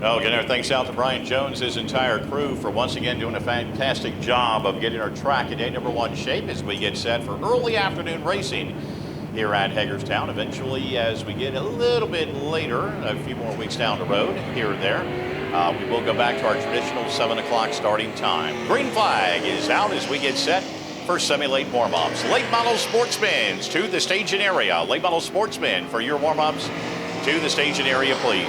Well, again, our thanks out to Brian Jones, his entire crew, for once again doing a fantastic job of getting our track in day number 1 shape as we get set for early afternoon racing here at Hagerstown. Eventually, as we get a little bit later, a few more weeks down the road, here and there, we will go back to our traditional 7 o'clock starting time. Green flag is out as we get set for semi-late warm-ups. Late model sportsmen to the staging area. Late model sportsmen for your warm-ups to the staging area, please.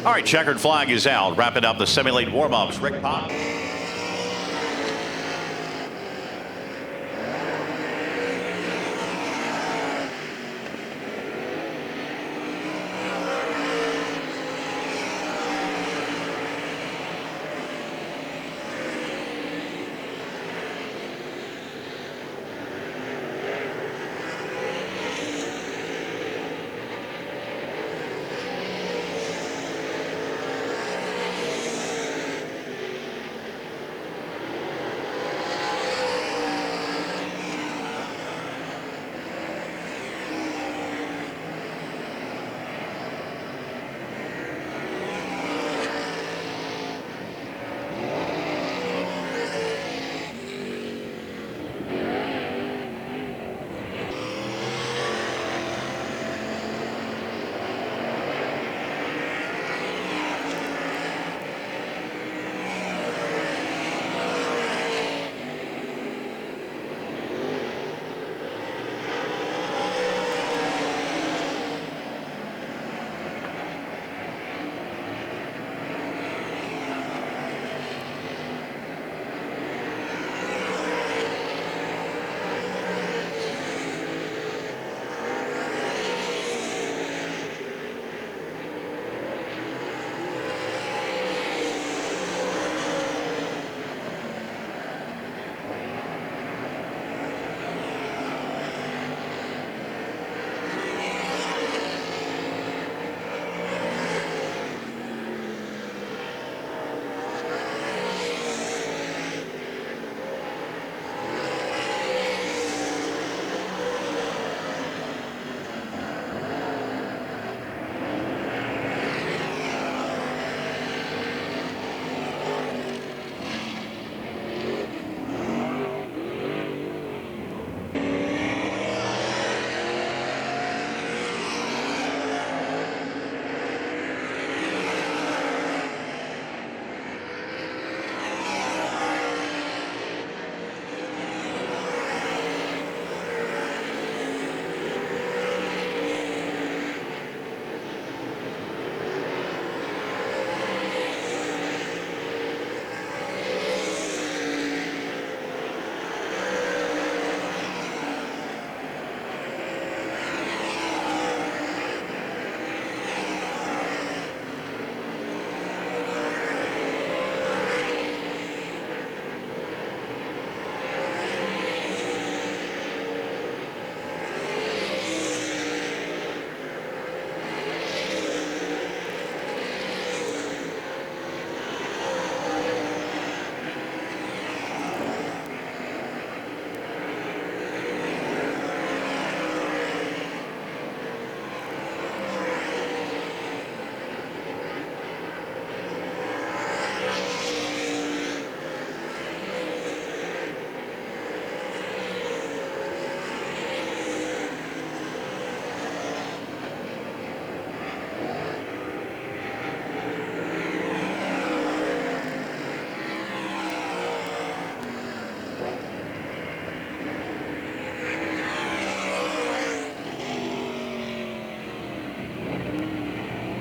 All right, checkered flag is out. Wrapping up the semi-late warm-ups. Rick Pop.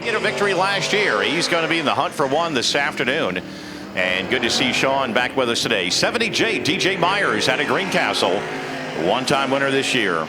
Get a victory last year. He's going to be in the hunt for one this afternoon. And good to see Sean back with us today. 70J DJ Myers out of Greencastle, one-time winner this year.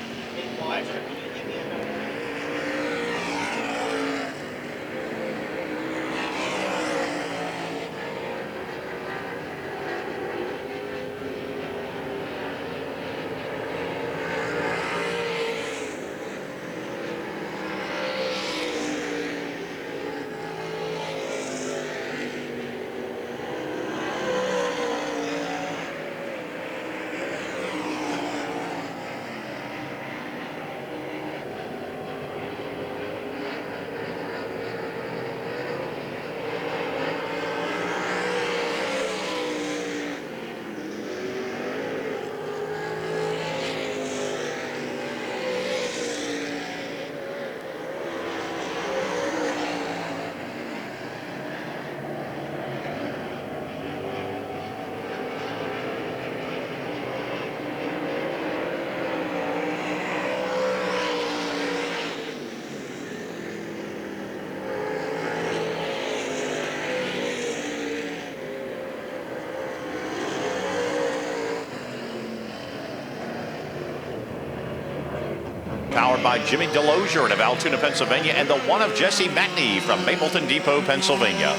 Powered by Jimmy Delosier of Altoona, Pennsylvania, and the one of Jesse Matney from Mapleton Depot, Pennsylvania.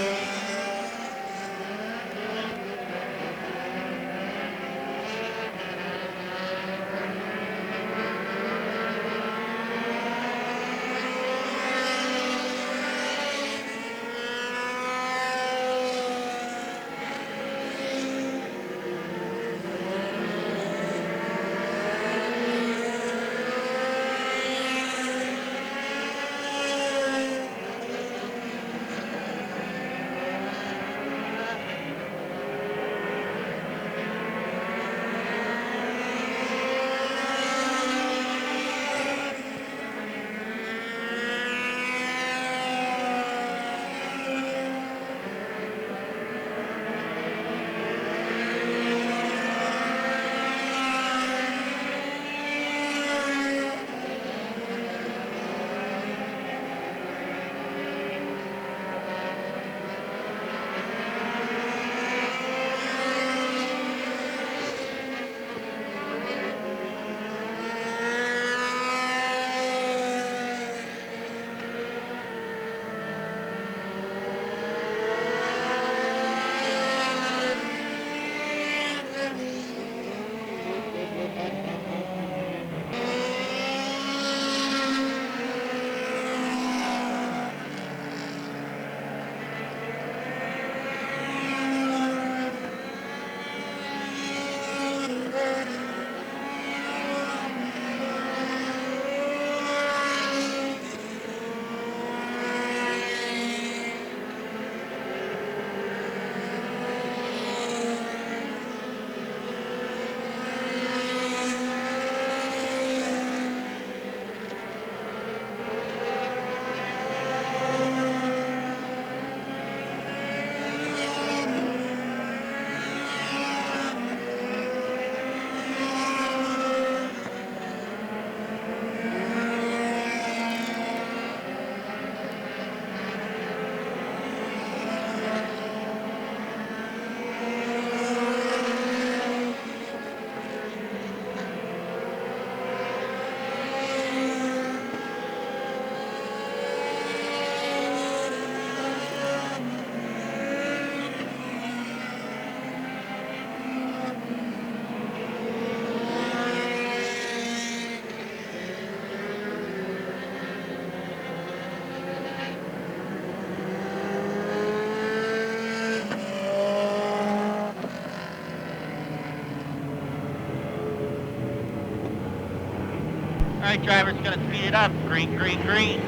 All right, driver's going to speed it up. Green, green, green.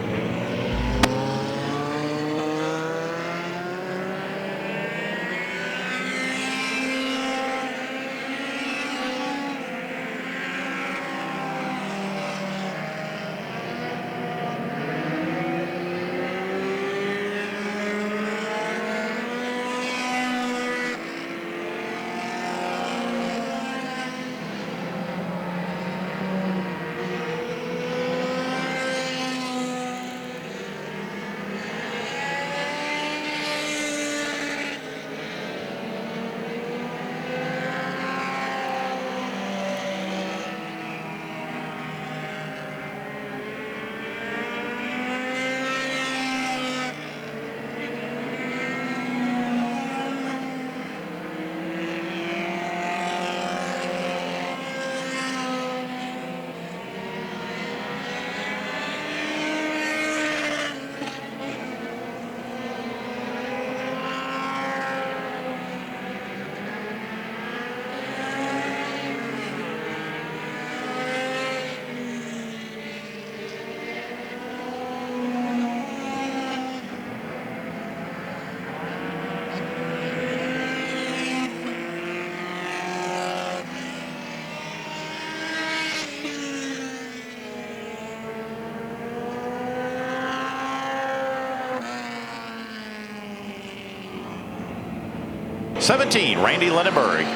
17, Randy Lindenberg.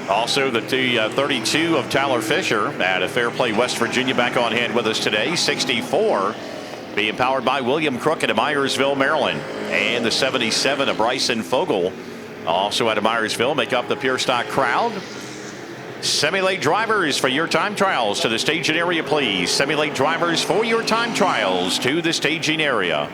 Also, the 32 of Tyler Fisher at a Fairplay, West Virginia, back on hand with us today. 64 being powered by William Crook at Myersville, Maryland. And the 77 of Bryson Fogel, also out of Myersville, make up the Pure Stock crowd. Semi-late drivers for your time trials to the staging area, please. Semi-late drivers for your time trials to the staging area.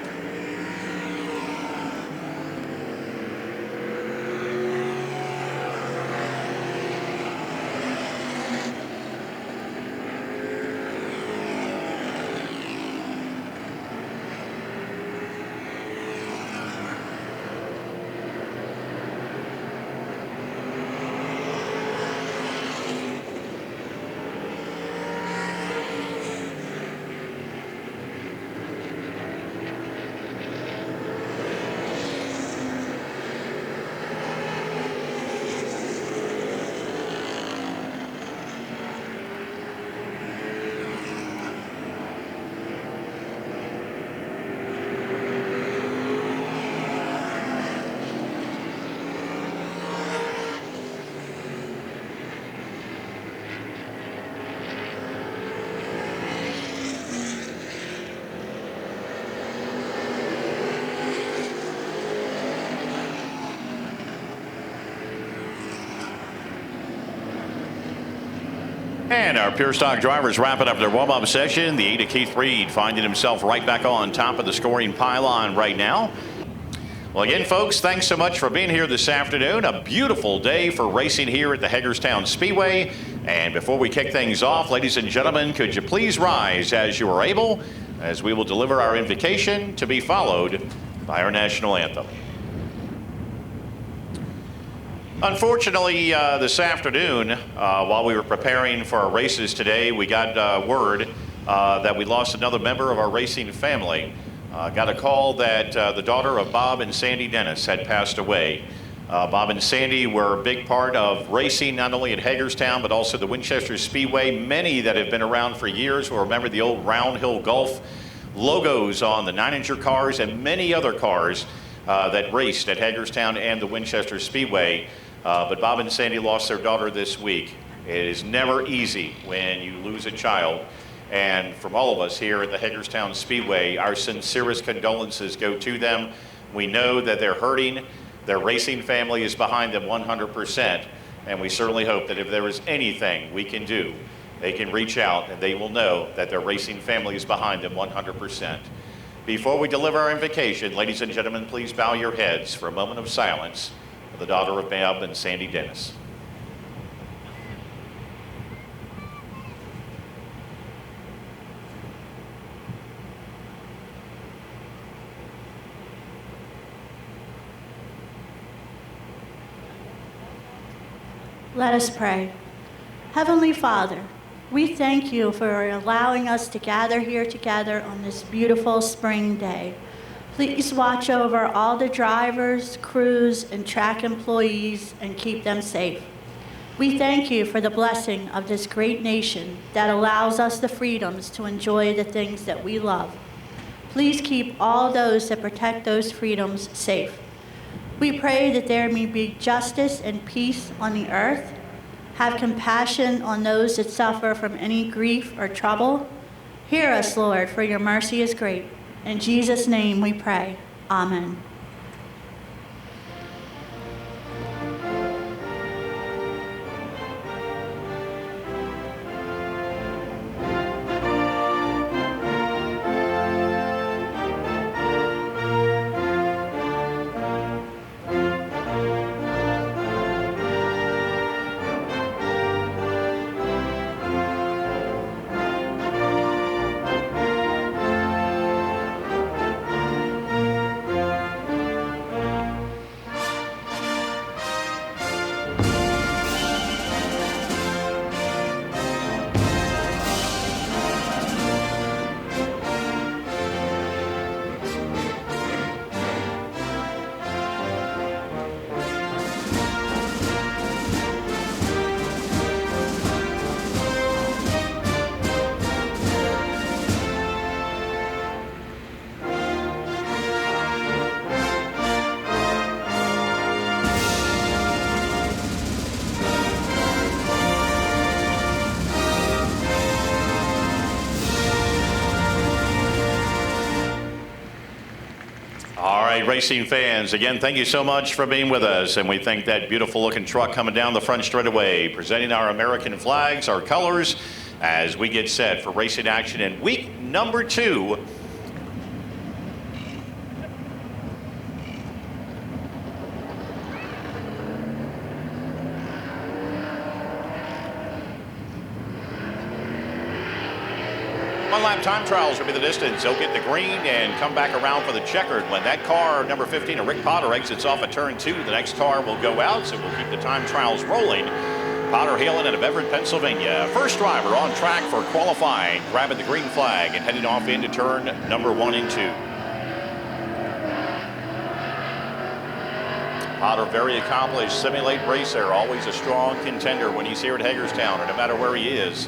And our Pure Stock drivers wrapping up their warm-up session. The 8 of Keith Reed finding himself right back on top of the scoring pylon right now. Well, again, folks, thanks so much for being here this afternoon. A beautiful day for racing here at the Hagerstown Speedway. And before we kick things off, ladies and gentlemen, could you please rise as you are able, as we will deliver our invocation to be followed by our national anthem. Unfortunately, this afternoon, while we were preparing for our races today, we got word that we lost another member of our racing family. Got a call that the daughter of Bob and Sandy Dennis had passed away. Bob and Sandy were a big part of racing, not only at Hagerstown, but also the Winchester Speedway. Many that have been around for years will remember the old Round Hill Golf logos on the 9-incher cars and many other cars that raced at Hagerstown and the Winchester Speedway. But Bob and Sandy lost their daughter this week. It is never easy when you lose a child. And from all of us here at the Hagerstown Speedway, our sincerest condolences go to them. We know that they're hurting. Their racing family is behind them 100%. And we certainly hope that if there is anything we can do, they can reach out and they will know that their racing family is behind them 100%. Before we deliver our invocation, ladies and gentlemen, please bow your heads for a moment of silence for the daughter of Bob and Sandy Dennis. Let us pray. Heavenly Father, we thank you for allowing us to gather here together on this beautiful spring day. Please watch over all the drivers, crews, and track employees and keep them safe. We thank you for the blessing of this great nation that allows us the freedoms to enjoy the things that we love. Please keep all those that protect those freedoms safe. We pray that there may be justice and peace on the earth. Have compassion on those that suffer from any grief or trouble. Hear us, Lord, for your mercy is great. In Jesus' name we pray. Amen. right, racing fans, again, thank you so much for being with us. And we think that beautiful looking truck coming down the front straightaway, presenting our American flags, our colors, as we get set for racing action in week number 2. One-lap time trials will be the distance. They'll get the green and come back around for the checkered. When that car, number 15, of Rick Potter, exits off at turn 2, the next car will go out, so we'll keep the time trials rolling. Potter hailing out of Everett, Pennsylvania. First driver on track for qualifying, grabbing the green flag and heading off into turn number 1 and 2. Potter, very accomplished simulate racer, always a strong contender when he's here at Hagerstown, or no matter where he is.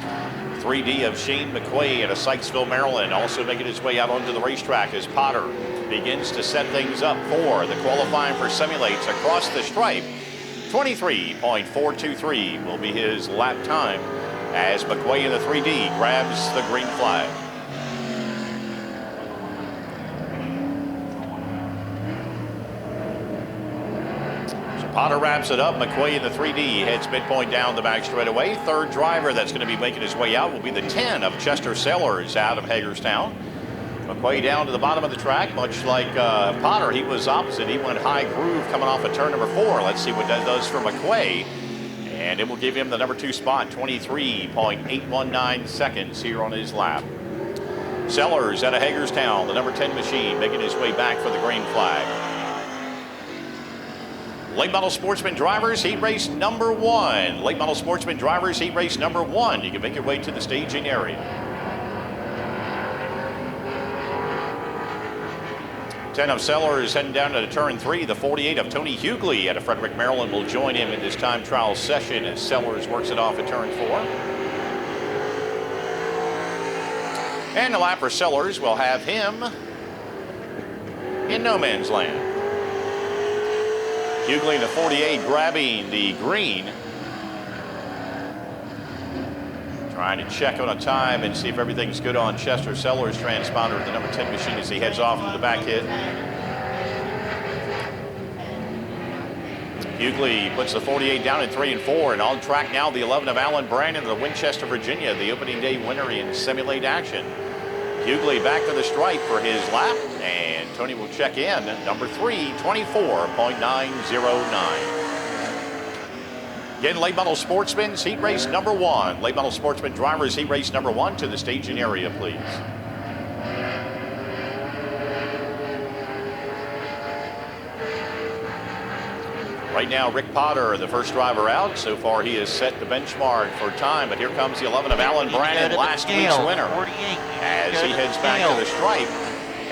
3D of Shane McQuay out of Sykesville, Maryland, also making his way out onto the racetrack as Potter begins to set things up for the qualifying for simulates across the stripe. 23.423 will be his lap time as McQuay in the 3D grabs the green flag. Potter wraps it up. McQuay in the 3D heads midpoint down the back straightaway. Third driver that's going to be making his way out will be the 10 of Chester Sellers out of Hagerstown. McQuay down to the bottom of the track, much like Potter. He was opposite. He went high groove coming off of turn number 4. Let's see what that does for McQuay. And it will give him the number 2 spot, 23.819 seconds here on his lap. Sellers out of Hagerstown, the number 10 machine, making his way back for the green flag. Late model Sportsman drivers, heat race number 1. Late model Sportsman drivers, heat race number 1. You can make your way to the staging area. 10 of Sellers heading down to turn 3. The 48 of Tony Hughley out of Frederick, Maryland will join him in this time trial session as Sellers works it off at turn 4. And the lap for Sellers will have him in no man's land. Hughley in the 48 grabbing the green. Trying to check on a time and see if everything's good on Chester Sellers' transponder, the number 10 machine, as he heads off into the back hit. Hughley puts the 48 down in 3 and 4, and on track now the 11 of Alan Brandon of Winchester, Virginia, the opening day winner in simulate action. Hughley back to the stripe for his lap, and Tony will check in. Number 3, 24.909. Again, late model Sportsman's heat race number 1. Late model Sportsman drivers heat race number 1 to the staging area, please. Right now, Rick Potter, the first driver out. So far, he has set the benchmark for time, but here comes the 11 of Alan Brandon, last week's winner, as he heads back to the stripe.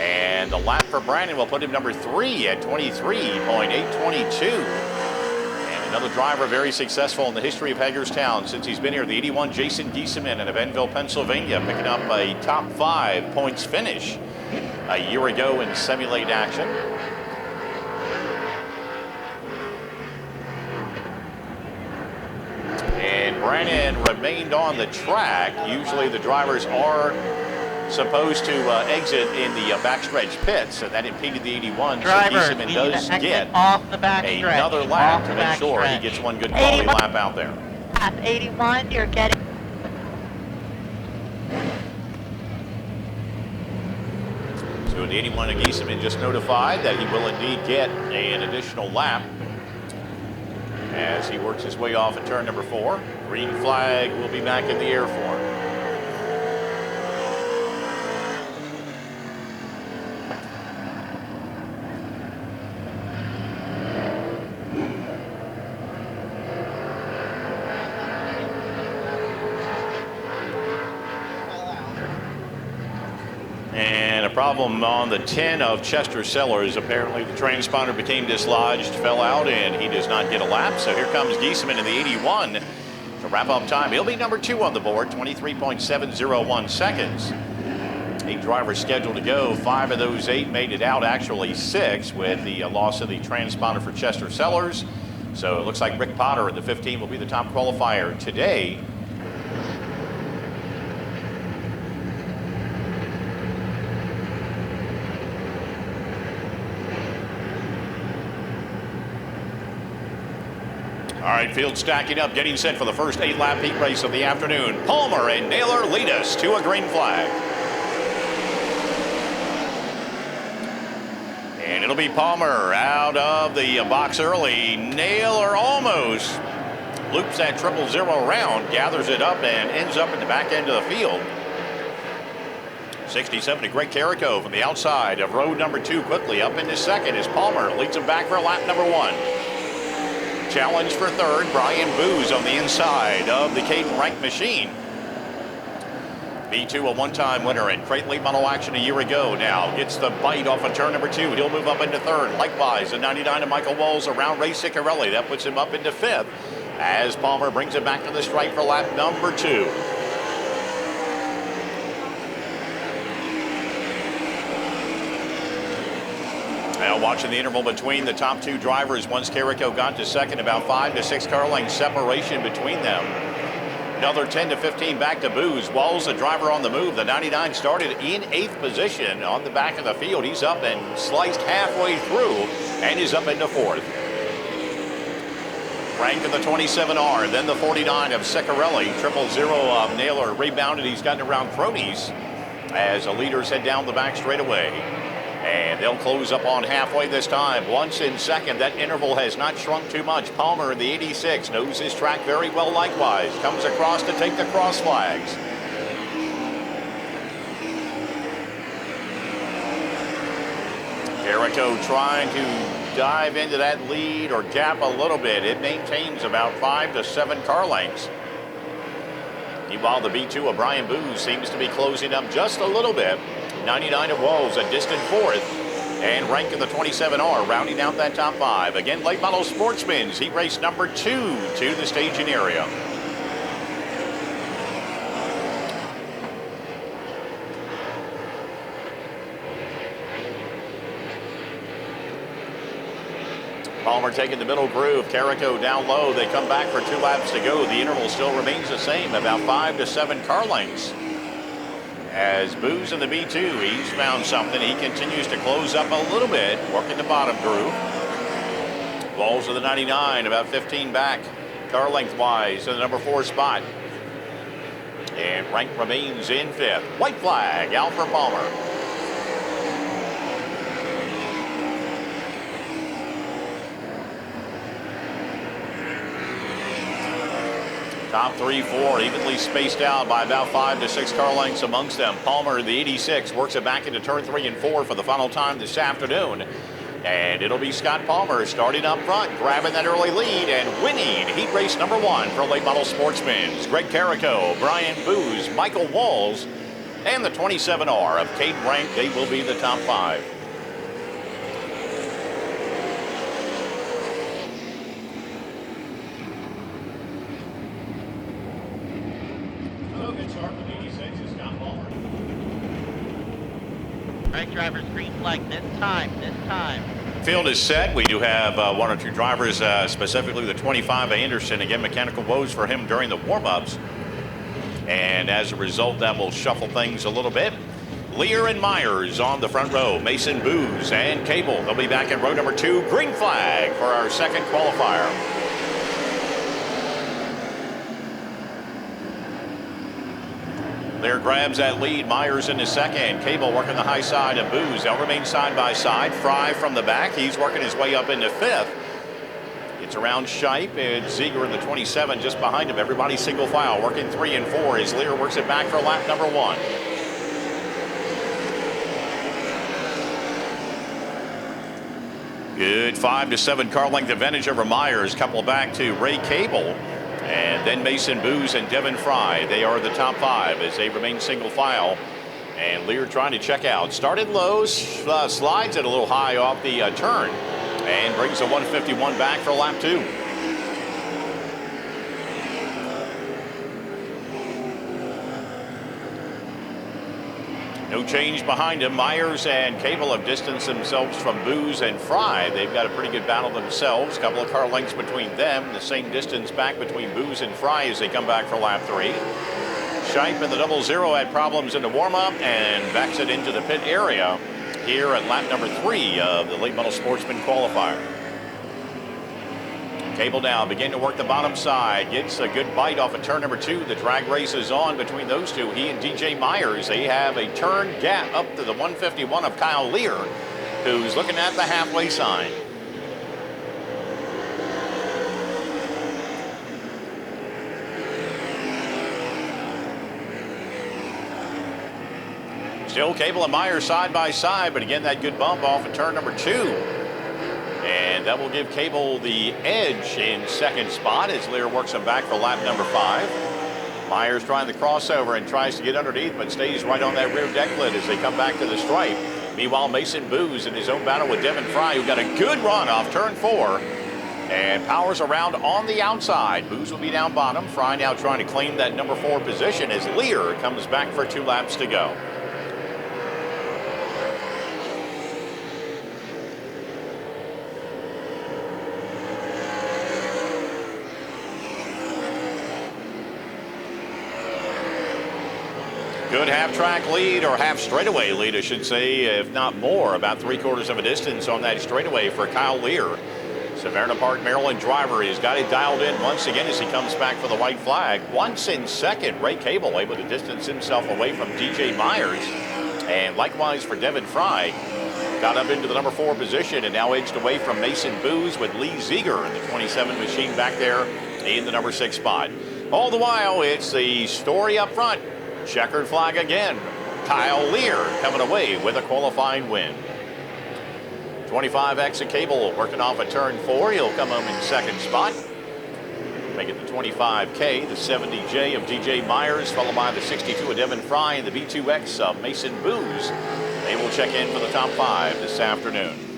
And the lap for Brandon will put him number 3 at 23.822. And another driver very successful in the history of Hagerstown since he's been here, the 81 Jason Giesemann out of Enville, Pennsylvania, picking up a top 5 points finish a year ago in simulate action. And Brandon remained on the track. Usually the drivers are supposed to exit in the backstretch pits, and that impeded the 81. Driver, so Giesemann does get off the backstretch. another lap to make sure he gets one good quality lap out there. Lap 81, you're getting. So the 81 of Giesemann just notified that he will indeed get an additional lap as he works his way off at turn number 4. Green flag will be back in the air for him. And a problem on the 10 of Chester Sellers. Apparently the transponder became dislodged, fell out, and he does not get a lap. So here comes Giesemann in the 81 to wrap up time. He'll be number 2 on the board, 23.701 seconds. 8 drivers scheduled to go. 5 of those 8 made it out, actually 6, with the loss of the transponder for Chester Sellers. So it looks like Rick Potter in the 15 will be the top qualifier today. All right, field stacking up, getting set for the first 8-lap heat race of the afternoon. Palmer and Naylor lead us to a green flag. And it'll be Palmer out of the box early. Naylor almost loops that 000 around, gathers it up, and ends up in the back end of the field. 67 to Greg Carrico from the outside of row number 2 quickly up into second as Palmer leads him back for lap number 1. Challenge for third, Brian Booz on the inside of the Caden Rank machine. B2, a one-time winner in crate late model action a year ago. Now gets the bite off of turn number 2. He'll move up into third. Likewise, the 99 of Michael Walls around Ray Ciccarelli. That puts him up into 5th as Palmer brings it back to the stripe for lap number 2. Now watching the interval between the top 2 drivers. Once Carrico got to second, about 5 to 6 car length separation between them. Another 10 to 15 back to Booz. Walls, the driver on the move. The 99 started in 8th position on the back of the field. He's up and sliced halfway through and is up into 4th. Rank of the 27R, then the 49 of Ciccarelli. 000 of Naylor rebounded. He's gotten around cronies as the leaders head down the back straightaway. And they'll close up on halfway this time. Once in second, that interval has not shrunk too much. Palmer in the 86 knows his track very well likewise. Comes across to take the cross flags. Carrico trying to dive into that lead or gap a little bit. It maintains about 5 to 7 car lengths. Meanwhile, the B2 of Brian Booz seems to be closing up just a little bit. 99 of Walls, a distant 4th. And Rank in the 27R, rounding out that top 5. Again, late model Sportsman's heat race number 2 to the staging area. Palmer taking the middle groove. Carrico down low. They come back for 2 laps to go. The interval still remains the same, about 5 to 7 car lengths. As Booz in the B2, he's found something. He continues to close up a little bit, working the bottom groove. Walls of the 99, about 15 back, car length-wise in the number 4 spot. And Rank remains in 5th. White flag out for Palmer. Top 3, 4 evenly spaced out by about 5 to 6 car lengths amongst them. Palmer, the 86, works it back into turn 3 and 4 for the final time this afternoon. And it'll be Scott Palmer starting up front, grabbing that early lead and winning heat race number 1 for late model Sportsman's. Greg Carrico, Brian Booz, Michael Walls, and the 27R of Caden Rank. They will be the top 5. Right, drivers, green flag this time. Field is set. We do have 1 or 2 drivers, specifically the 25 Anderson. Again, mechanical woes for him during the warm-ups. And as a result, that will shuffle things a little bit. Lear and Myers on the front row. Mason, Booz, and Cable. They'll be back in row number 2. Green flag for our second qualifier. Lear grabs that lead. Myers in the second. Cable working the high side of Booz. They'll remain side by side. Fry from the back. He's working his way up into 5th. It's around Shipe and Ziegler in the 27 just behind him. Everybody single file working 3 and 4 as Lear works it back for lap number 1. Good 5 to 7 car length advantage over Myers. Couple back to Ray Cable. And then Mason Booz and Devin Fry. They are the top 5 as they remain single file. And Lear trying to check out. Started low, slides it a little high off the turn. And brings a 151 back for lap 2. No change behind him. Myers and Cable have distanced themselves from Booz and Fry. They've got a pretty good battle themselves. Couple of car lengths between them. The same distance back between Booz and Fry as they come back for lap 3. Shipe in the 00 had problems in the warm-up and backs it into the pit area here at lap number 3 of the late model Sportsman qualifier. Cable now begin to work the bottom side. Gets a good bite off of turn number 2. The drag race is on between those two. He and DJ Myers. They have a turn gap up to the 151 of Kyle Lear, who's looking at the halfway sign. Still Cable and Myers side by side, but again, that good bump off of turn number 2. And that will give Cable the edge in second spot as Lear works him back for lap number 5. Myers trying the crossover and tries to get underneath, but stays right on that rear deck lid as they come back to the stripe. Meanwhile, Mason Booz in his own battle with Devin Fry, who got a good run off turn 4 and powers around on the outside. Booz will be down bottom. Fry now trying to claim that number 4 position as Lear comes back for 2 laps to go. Good half-track lead, or half straightaway lead, I should say, if not more. About 3/4 of a distance on that straightaway for Kyle Lear. Savannah Park, Maryland driver has got it dialed in once again as he comes back for the white flag. Once in second, Ray Cable able to distance himself away from DJ Myers. And likewise for Devin Fry. Got up into the number 4 position and now edged away from Mason Booz with Lee Ziegler in the 27 machine back there in the number 6 spot. All the while, it's the story up front. Checkered flag again. Kyle Lear coming away with a qualifying win. 25 exit Cable working off a turn 4. He'll come home in second spot. Make it the 25K, the 70J of DJ Myers, followed by the 62 of Devin Fry and the B2X of Mason Booz. They will check in for the top 5 this afternoon.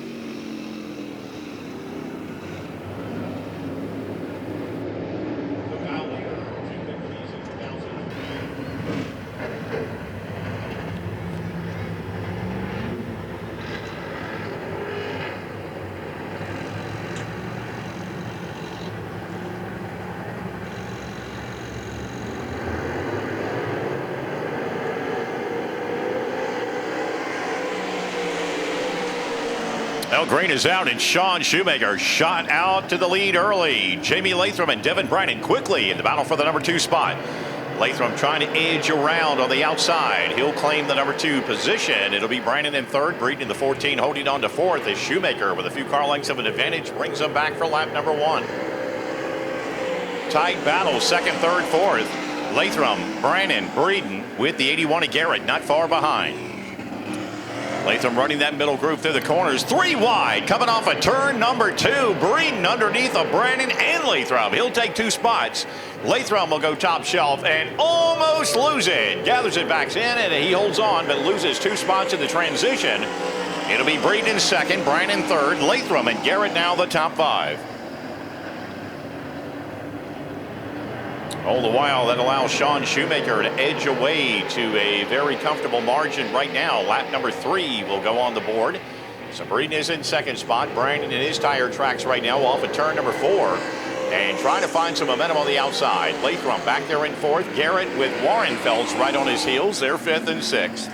Well, green is out, and Sean Shoemaker shot out to the lead early. Jamie Latham and Devin Brannon quickly in the battle for the number 2 spot. Latham trying to edge around on the outside. He'll claim the number 2 position. It'll be Brannon in third, Breeden in the 14, holding on to fourth as Shoemaker with a few car lengths of an advantage brings them back for lap number 1. Tight battle, second, third, fourth. Latham, Brannon, Breeden with the 81 of Garrett, not far behind. Latham running that middle group through the corners. 3 wide, coming off a turn number 2. Breeden underneath of Brannon and Latham. He'll take 2 spots. Latham will go top shelf and almost lose it. Gathers it back in and he holds on, but loses 2 spots in the transition. It'll be Breeden in second, Brannon third, Latham and Garrett now the top 5. All the while, that allows Sean Shoemaker to edge away to a very comfortable margin right now. Lap number 3 will go on the board. So Breeden is in second spot. Brandon in his tire tracks right now off of turn number 4. And trying to find some momentum on the outside. Latham back there in fourth. Garrett with Warren Feltz right on his heels. They're 5th and 6th.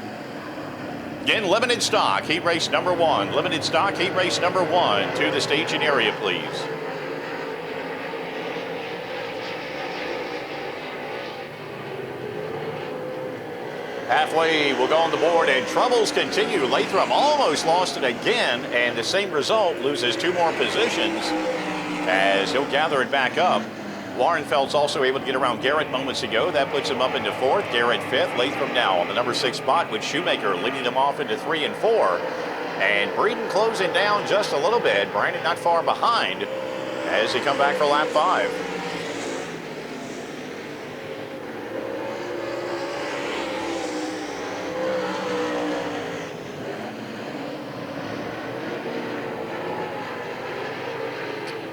Again, limited stock, heat race number 1. Limited stock, heat race number 1. To the staging area, please. Halfway will go on the board, and troubles continue. Latham almost lost it again, and the same result, loses 2 more positions as he'll gather it back up. Warren Feltz also able to get around Garrett moments ago. That puts him up into 4th. Garrett 5th. Latham now on the number 6 spot with Shoemaker leading him off into 3 and 4. And Breeden closing down just a little bit. Brandon not far behind as they come back for lap 5.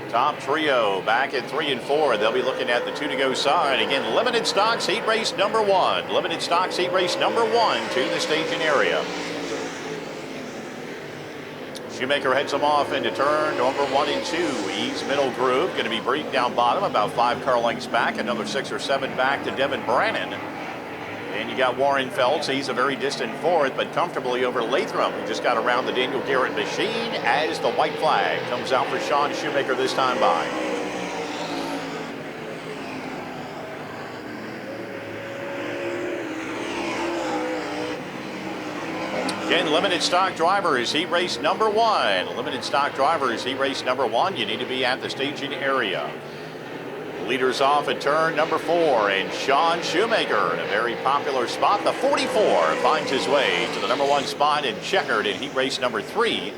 Top trio back at 3 and 4. They'll be looking at the 2 to go side. Again, limited stocks heat race number 1. Limited stocks heat race number 1 to the staging area. Shoemaker heads them off into turn number 1 and 2. East middle groove. Going to be Breeden down bottom, about 5 car lengths back. Another 6 or 7 back to Devin Brannon. And you got Warren Feltz. He's a very distant 4th, but comfortably over Latham, who just got around the Daniel Garrett machine as the white flag comes out for Sean Shoemaker this time by. Again, limited stock drivers, heat race number 1. Limited stock drivers, heat race number 1. You need to be at the staging area. Leaders off at turn number 4, and Sean Shoemaker in a very popular spot. The 44 finds his way to the number 1 spot in checkered in heat race number 3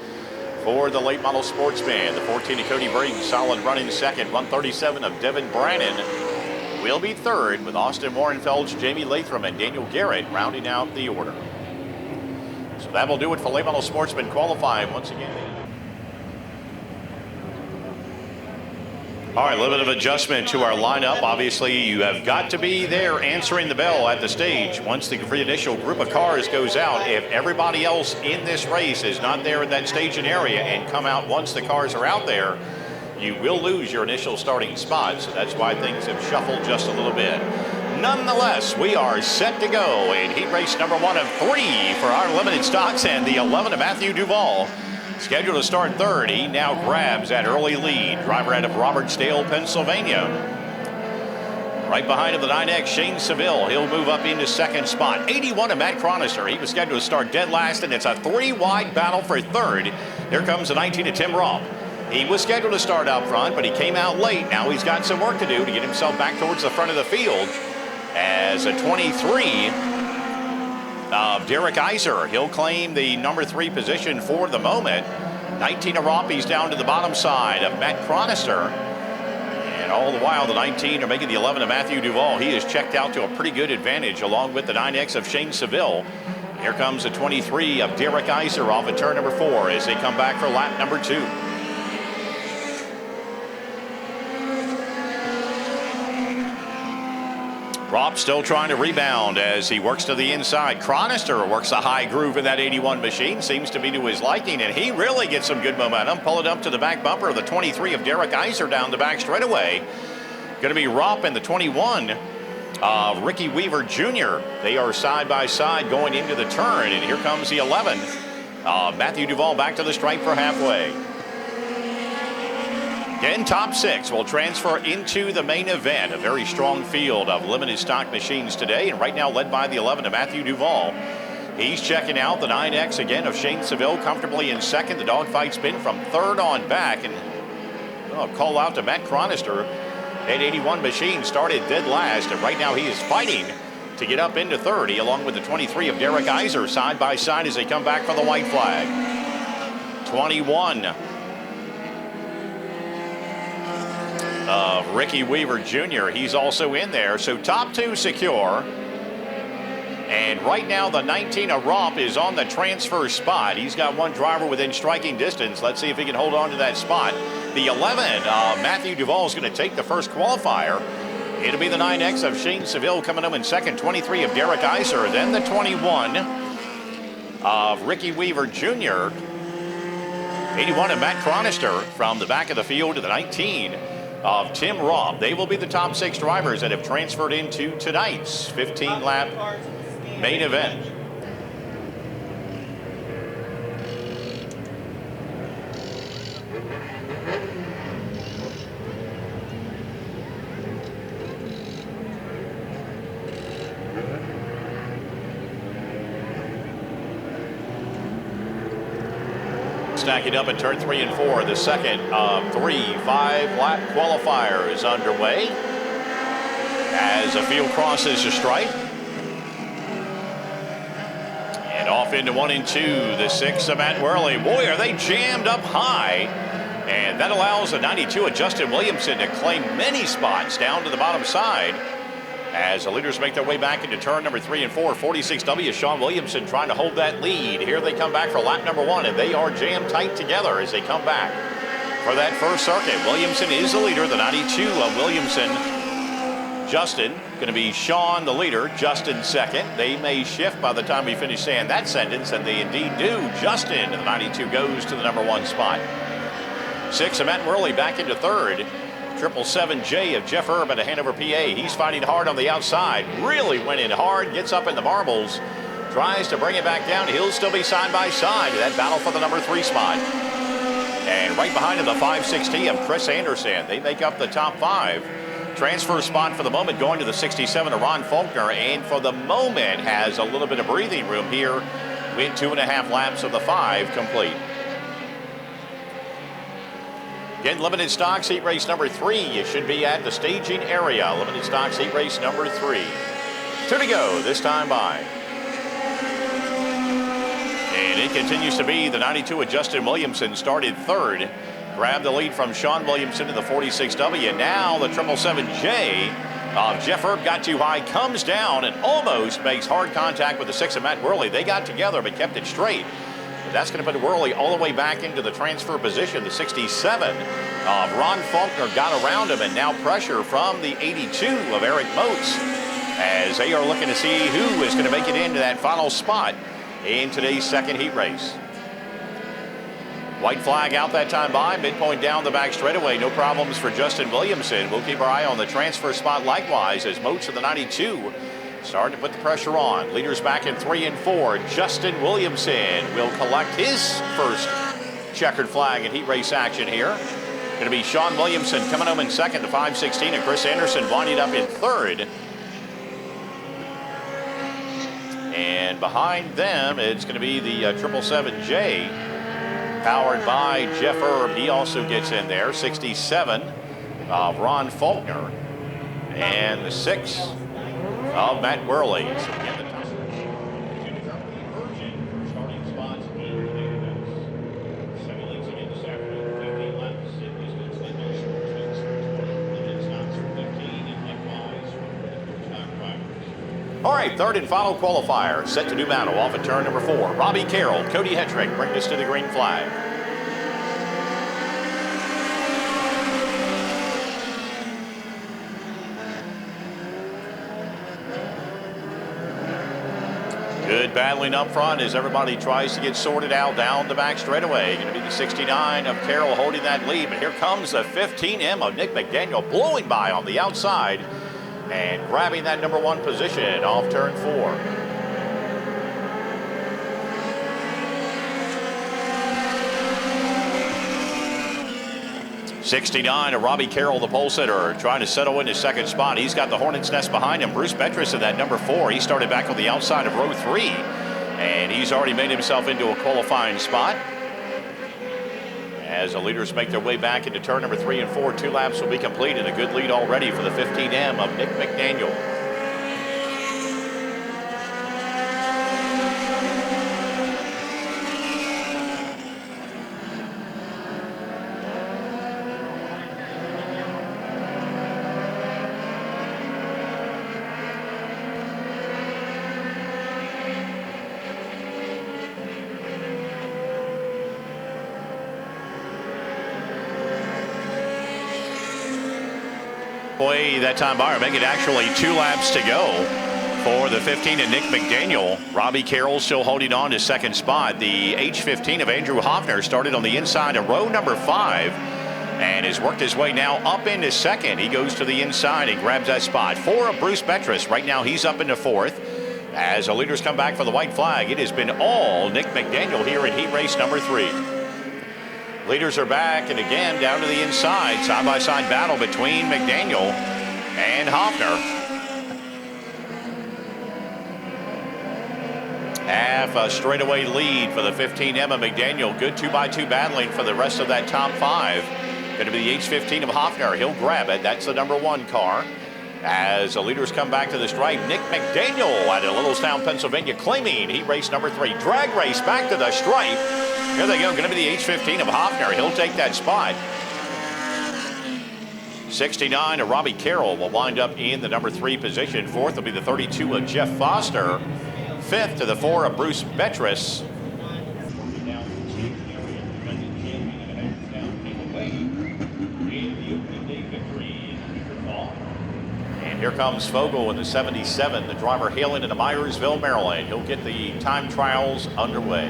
for the late model Sportsman. The 14 of Cody Briggs, solid running second. 137 of Devin Brannon will be third, with Austin Warrenfeld's Jamie Latham and Daniel Garrett rounding out the order. So that will do it for late model Sportsman qualifying once again. All right, a little bit of adjustment to our lineup. Obviously, you have got to be there answering the bell at the stage. Once the initial group of cars goes out, if everybody else in this race is not there in that staging area and come out once the cars are out there, you will lose your initial starting spot. So that's why things have shuffled just a little bit. Nonetheless, we are set to go in heat race number 1 of 3 for our limited stocks, and the 11 of Matthew Duvall scheduled to start third. He now grabs that early lead. Driver out of Robertsdale, Pennsylvania. Right behind him, the 9X, Shane Seville. He'll move up into second spot. 81 of Matt Cronister. He was scheduled to start dead last, and it's a 3-wide battle for third. Here comes the 19 of Tim Robb. He was scheduled to start out front, but he came out late. Now he's got some work to do to get himself back towards the front of the field. As a 23 of Derek Iser, he'll claim the number 3 position for the moment. 19 of Roppy's down to the bottom side of Matt Cronister. And all the while, the 19 are making the 11 of Matthew Duvall. He is checked out to a pretty good advantage, along with the 9X of Shane Seville. Here comes the 23 of Derek Iser off at turn number 4 as they come back for lap number 2. Ropp still trying to rebound as he works to the inside. Cronister works a high groove in that 81 machine. Seems to be to his liking, and he really gets some good momentum. Pull it up to the back bumper of the 23 of Derek Iser down the back straightaway. Going to be Ropp and the 21 of Ricky Weaver Jr. They are side by side going into the turn, and here comes the 11. Matthew Duvall back to the stripe for halfway. Again, top 6 will transfer into the main event. A very strong field of limited stock machines today, and right now led by the 11 of Matthew Duvall. He's checking out the 9X again of Shane Seville comfortably in second. The dogfight spin from third on back, and call out to Matt Cronister. That 81 machine started dead last, and right now he is fighting to get up into 30, along with the 23 of Derek Iser side by side as they come back for the white flag. 21 of Ricky Weaver Jr. He's also in there, so top 2 secure. And right now the 19 of Ropp is on the transfer spot. He's got one driver within striking distance. Let's see if he can hold on to that spot. The 11 Matthew Duvall is going to take the first qualifier. It'll be the 9X of Shane Seville coming up in second. 23 of Derek Iser, then the 21 of Ricky Weaver Jr. 81 of Matt Cronister from the back of the field to the 19 of Tim Robb. They will be the top 6 drivers that have transferred into tonight's 15-lap main event. Stacking up in turn 3 and 4, the second of 3 5-lap qualifiers underway as the field crosses the stripe. And off into 1 and 2, the 6 of Matt Worley. Boy, are they jammed up high. And that allows the 92 of Justin Williamson to claim many spots down to the bottom side as the leaders make their way back into turn number 3 and 4. 46W Sean Williamson trying to hold that lead. Here they come back for lap number 1, and they are jammed tight together as they come back for that first circuit. Williamson is the leader, the 92 of Williamson. Justin, going to be Sean the leader, Justin second. They may shift by the time we finish saying that sentence, and they indeed do. Justin, the 92, goes to the number 1 spot. 6 of Matt Worley back into third. 777J of Jeff Erb at Hanover, PA. He's fighting hard on the outside. Really went in hard, gets up in the marbles, tries to bring it back down. He'll still be side by side in that battle for the number 3 spot. And right behind him, the 560 of Chris Anderson. They make up the top 5. Transfer spot for the moment going to the 67 of Ron Faulkner, and for the moment has a little bit of breathing room here Win 2.5 laps of the 5 complete. Again, limited stocks heat race number 3. You should be at the staging area. Limited stocks heat race number 3. 2 to go this time by. And it continues to be the 92 of Justin Williamson started 3rd. Grabbed the lead from Sean Williamson in the 46W. Now the 777J of Jeff Erb got too high, comes down and almost makes hard contact with the 6 of Matt Worley. They got together but kept it straight. But that's going to put Worley all the way back into the transfer position. The 67 of Ron Faulkner got around him, and now pressure from the 82 of Eric Moats as they are looking to see who is going to make it into that final spot in today's second heat race. White flag out that time by, midpoint down the back straightaway. No problems for Justin Williamson. We'll keep our eye on the transfer spot likewise as Moats of the 92 starting to put the pressure on. Leaders back in 3 and 4. Justin Williamson will collect his first checkered flag in heat race action here. Going to be Sean Williamson coming home in second, the 516, and Chris Anderson winding up in 3rd. And behind them, it's going to be the 777J. Powered by Jeff Erb. He also gets in there. 67 of Ron Faulkner. And the 6 of Matt Worley. So again, the top starting spots simulates again this afternoon. 15 laps. It was good limited stocks for 15 and likewise for the stock drivers. All right, 3rd and final qualifier set to do battle off at turn number 4. Robbie Carroll, Cody Hetrick bring us to the green flag. Good battling up front as everybody tries to get sorted out down the back straightaway. Going to be the 69 of Carroll holding that lead. But here comes the 15M of Nick McDaniel blowing by on the outside and grabbing that number 1 position off turn 4. 69 of Robbie Carroll, the pole sitter, trying to settle in his second spot. He's got the Hornet's Nest behind him. Bruce Betris in that number 4. He started back on the outside of row 3, and he's already made himself into a qualifying spot. As the leaders make their way back into turn number 3 and 4, 2 laps will be complete, and a good lead already for the 15M of Nick McDaniel. That time by, make it actually 2 laps to go for the 15 and Nick McDaniel. Robbie Carroll still holding on to second spot. The H15 of Andrew Hoffner started on the inside of row number 5 and has worked his way now up into second. He goes to the inside and grabs that spot. 4 of Bruce Betris. Right now he's up into 4th. As the leaders come back for the white flag, it has been all Nick McDaniel here in heat race number 3. Leaders are back, and again down to the inside. Side-by-side battle between McDaniel and Hoffner. Half a straightaway lead for the 15M of McDaniel. Good 2x2 battling for the rest of that top 5. Going to be the H15 of Hoffner. He'll grab it. That's the number 1 car. As the leaders come back to the stripe, Nick McDaniel out of Littlestown, Pennsylvania, claiming heat race number 3. Drag race back to the stripe. Here they go. Going to be the H15 of Hoffner. He'll take that spot. 69 of Robbie Carroll will wind up in the number 3 position. 4th will be the 32 of Jeff Foster. 5th to the 4 of Bruce Betris. And here comes Fogel in the 77, the driver hailing into Myersville, Maryland. He'll get the time trials underway.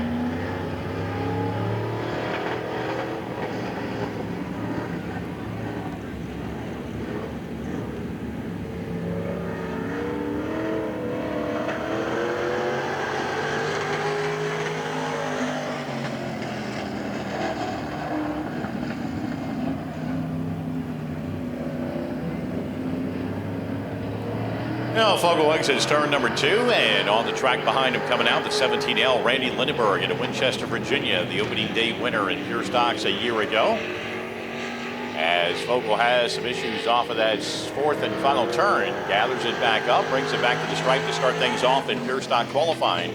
Well, Fogle exits turn number 2, and on the track behind him coming out, the 17L Randy Lindenberg into Winchester, Virginia, the opening day winner in pure stocks a year ago. As Fogle has some issues off of that fourth and final turn, gathers it back up, brings it back to the stripe to start things off in pure stock qualifying.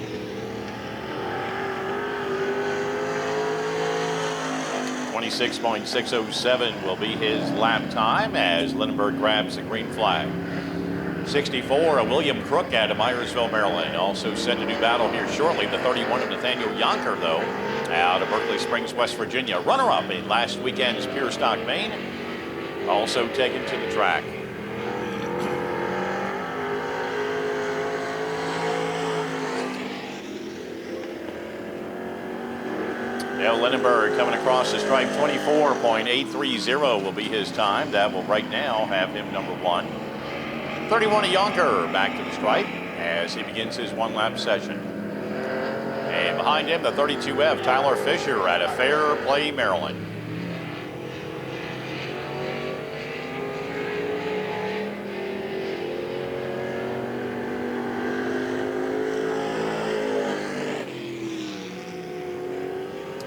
.607 will be his lap time as Lindenberg grabs the green flag. 64, a William Crook out of Myersville, Maryland. Also set to do battle here shortly. The 31 of Nathaniel Yonker, though, out of Berkeley Springs, West Virginia. Runner-up in last weekend's Pure Stock Main. Also taken to the track. Dale Lindenberg coming across the stripe, 24.830 will be his time. That will right now have him number 1. 31 of Yonker back to the stripe as he begins his one-lap session. And behind him, the 32F, Tyler Fisher out of Fair Play, Maryland.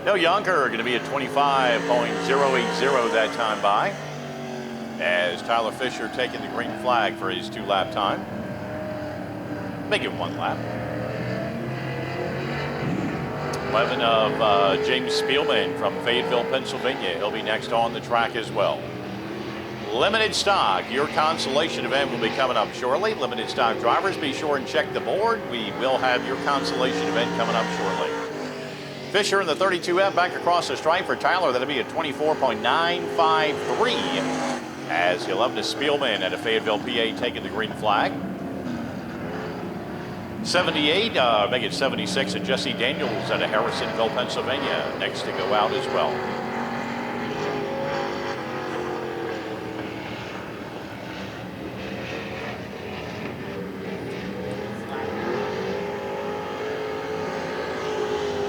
No Yonker going to be at 25.080 that time by, as Tyler Fisher taking the green flag for his 2-lap time. Make it 1 lap. 11 of James Spielman from Fayetteville, Pennsylvania. He'll be next on the track as well. Limited stock, your consolation event will be coming up shortly. Limited stock drivers, be sure and check the board. We will have your consolation event coming up shortly. Fisher in the 32F back across the stripe for Tyler. That'll be at 24.953 as he'll up to Spielman at a Fayetteville, PA, taking the green flag. 78, make it 76, and Jesse Daniels out of Harrisonville, Pennsylvania, next to go out as well.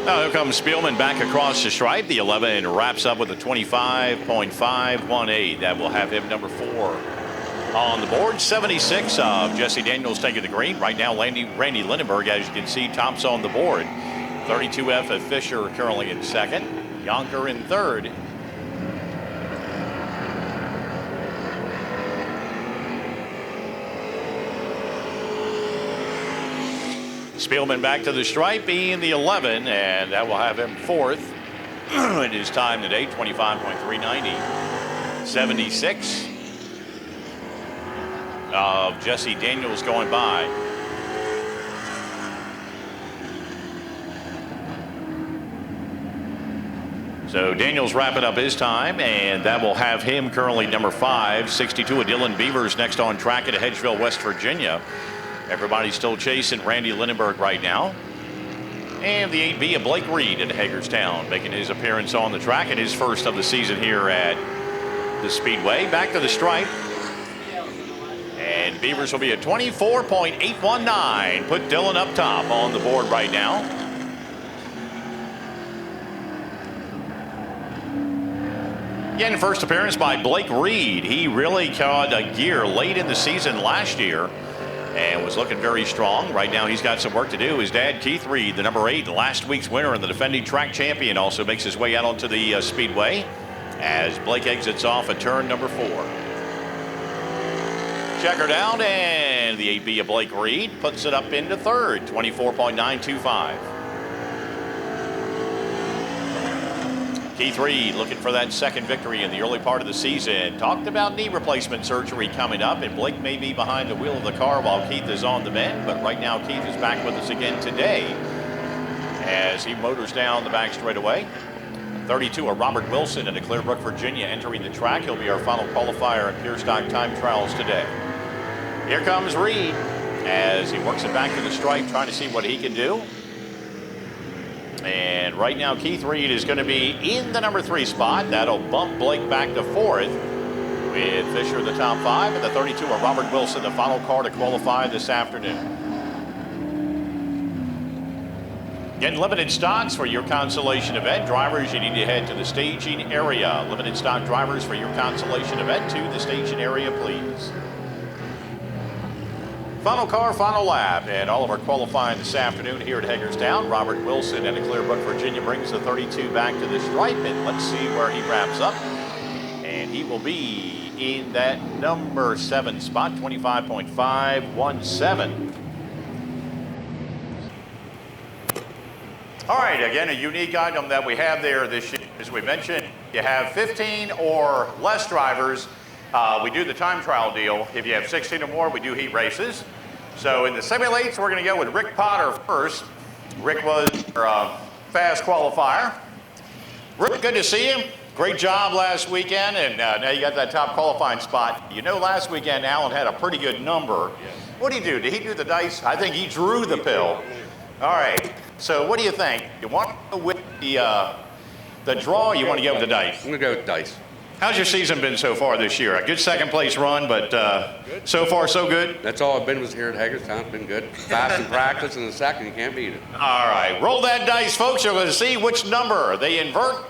Now here comes Spielman back across the stripe. The 11 wraps up with a 25.518. That will have him number 4 on the board. 76 of Jesse Daniels taking the green. Right now, Randy Lindenberg, as you can see, tops on the board. 32F of Fisher currently in second. Yonker in third. Spielman back to the stripe, being the 11, and that will have him 4th in his time today, 25.390. 76 of Jesse Daniels going by. So Daniels wrapping up his time, and that will have him currently number 5. 62 of Dylan Beavers next on track at Hedgeville, West Virginia. Everybody's still chasing Randy Lindenberg right now. And the 8B of Blake Reed in Hagerstown making his appearance on the track and his first of the season here at the Speedway. Back to the stripe. And Beavers will be at 24.819. Put Dylan up top on the board right now. Again, first appearance by Blake Reed. He really caught a gear late in the season last year and was looking very strong. Right now he's got some work to do. His dad, Keith Reed, the number 8, last week's winner and the defending track champion, also makes his way out onto the Speedway as Blake exits off at turn number 4. Checker down, and the 8B of Blake Reed puts it up into third, 24.925. Keith Reed looking for that second victory in the early part of the season. Talked about knee replacement surgery coming up, and Blake may be behind the wheel of the car while Keith is on the mend, but right now Keith is back with us again today as he motors down the back straightaway. 32 of Robert Wilson in Clearbrook, Virginia, entering the track. He'll be our final qualifier in pure stock time trials today. Here comes Reed as he works it back to the stripe, trying to see what he can do. And right now, Keith Reed is going to be in the number 3 spot. That'll bump Blake back to 4th with Fisher the top 5 and the 32 of Robert Wilson, the final car to qualify this afternoon. Again, limited stocks for your consolation event. Drivers, you need to head to the staging area. Limited stock drivers for your consolation event to the staging area, please. Final car, final lap, and all of our qualifying this afternoon here at Hagerstown. Robert Wilson in a Clearbrook, Virginia brings the 32 back to the stripe, and let's see where he wraps up. And he will be in that number 7 spot, 25.517. All right, again, a unique item that we have there this year, as we mentioned, you have 15 or less drivers. We do the time trial deal. If you have 16 or more, we do heat races. So in the semi-lates, we're going to go with Rick Potter first. Rick was our fast qualifier. Rick, good to see you. Great job last weekend, and now you got that top qualifying spot. You know, last weekend, Alan had a pretty good number. What did he do? Did he do the dice? I think he drew the pill. All right. So what do you think? You want to go with the draw, or you want to go with the dice? I'm going to go with dice. How's your season been so far this year? A good second place run, but so far so good? That's all I've been was here at Hagerstown. It's been good. Fast in practice, and the second, you can't beat it. All right. Roll that dice, folks. You're going to see which number they invert.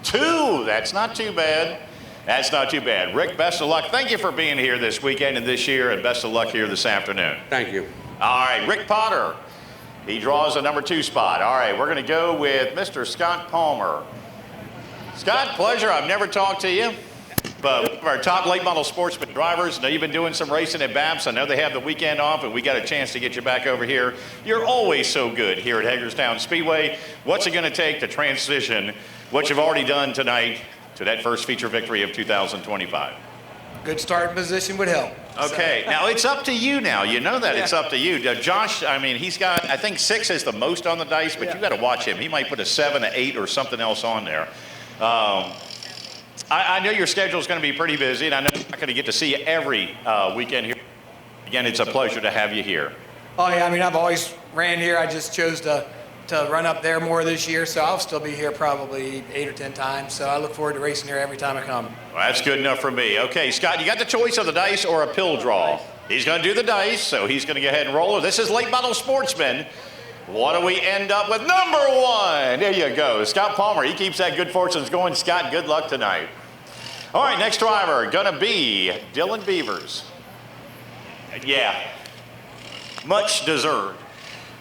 2. That's not too bad. That's not too bad. Rick, best of luck. Thank you for being here this weekend and this year, and best of luck here this afternoon. Thank you. All right, Rick Potter. He draws the number 2 spot. All right, we're going to go with Mr. Scott Palmer. Scott, pleasure. I've never talked to you, but one of our top late model sportsman drivers. I know you've been doing some racing at BAPS. I know they have the weekend off, and we got a chance to get you back over here. You're always so good here at Hagerstown Speedway. What's it going to take to transition what you've already done tonight to that first feature victory of 2025? Good starting position would help. Okay, now it's up to you now. You know that it's up to you. Josh, I mean, he's got, I think 6 is the most on the dice, but you got to watch him. He might put a 7, an 8, or something else on there. I know your schedule is going to be pretty busy, and I know you're not going to get to see you every weekend here. Again, it's a pleasure to have you here. Oh yeah, I mean, I've always ran here. I just chose to run up there more this year, so I'll still be here probably 8 or 10 times. So I look forward to racing here every time I come. Well, that's good enough for me. Okay, Scott, you got the choice of the dice or a pill draw. He's going to do the dice, so he's going to go ahead and roll it. This is late model sportsman. What do we end up with? Number 1. There you go. Scott Palmer. He keeps that good fortunes going. Scott, good luck tonight. All right, next driver going to be Dylan Beavers. Yeah, much deserved.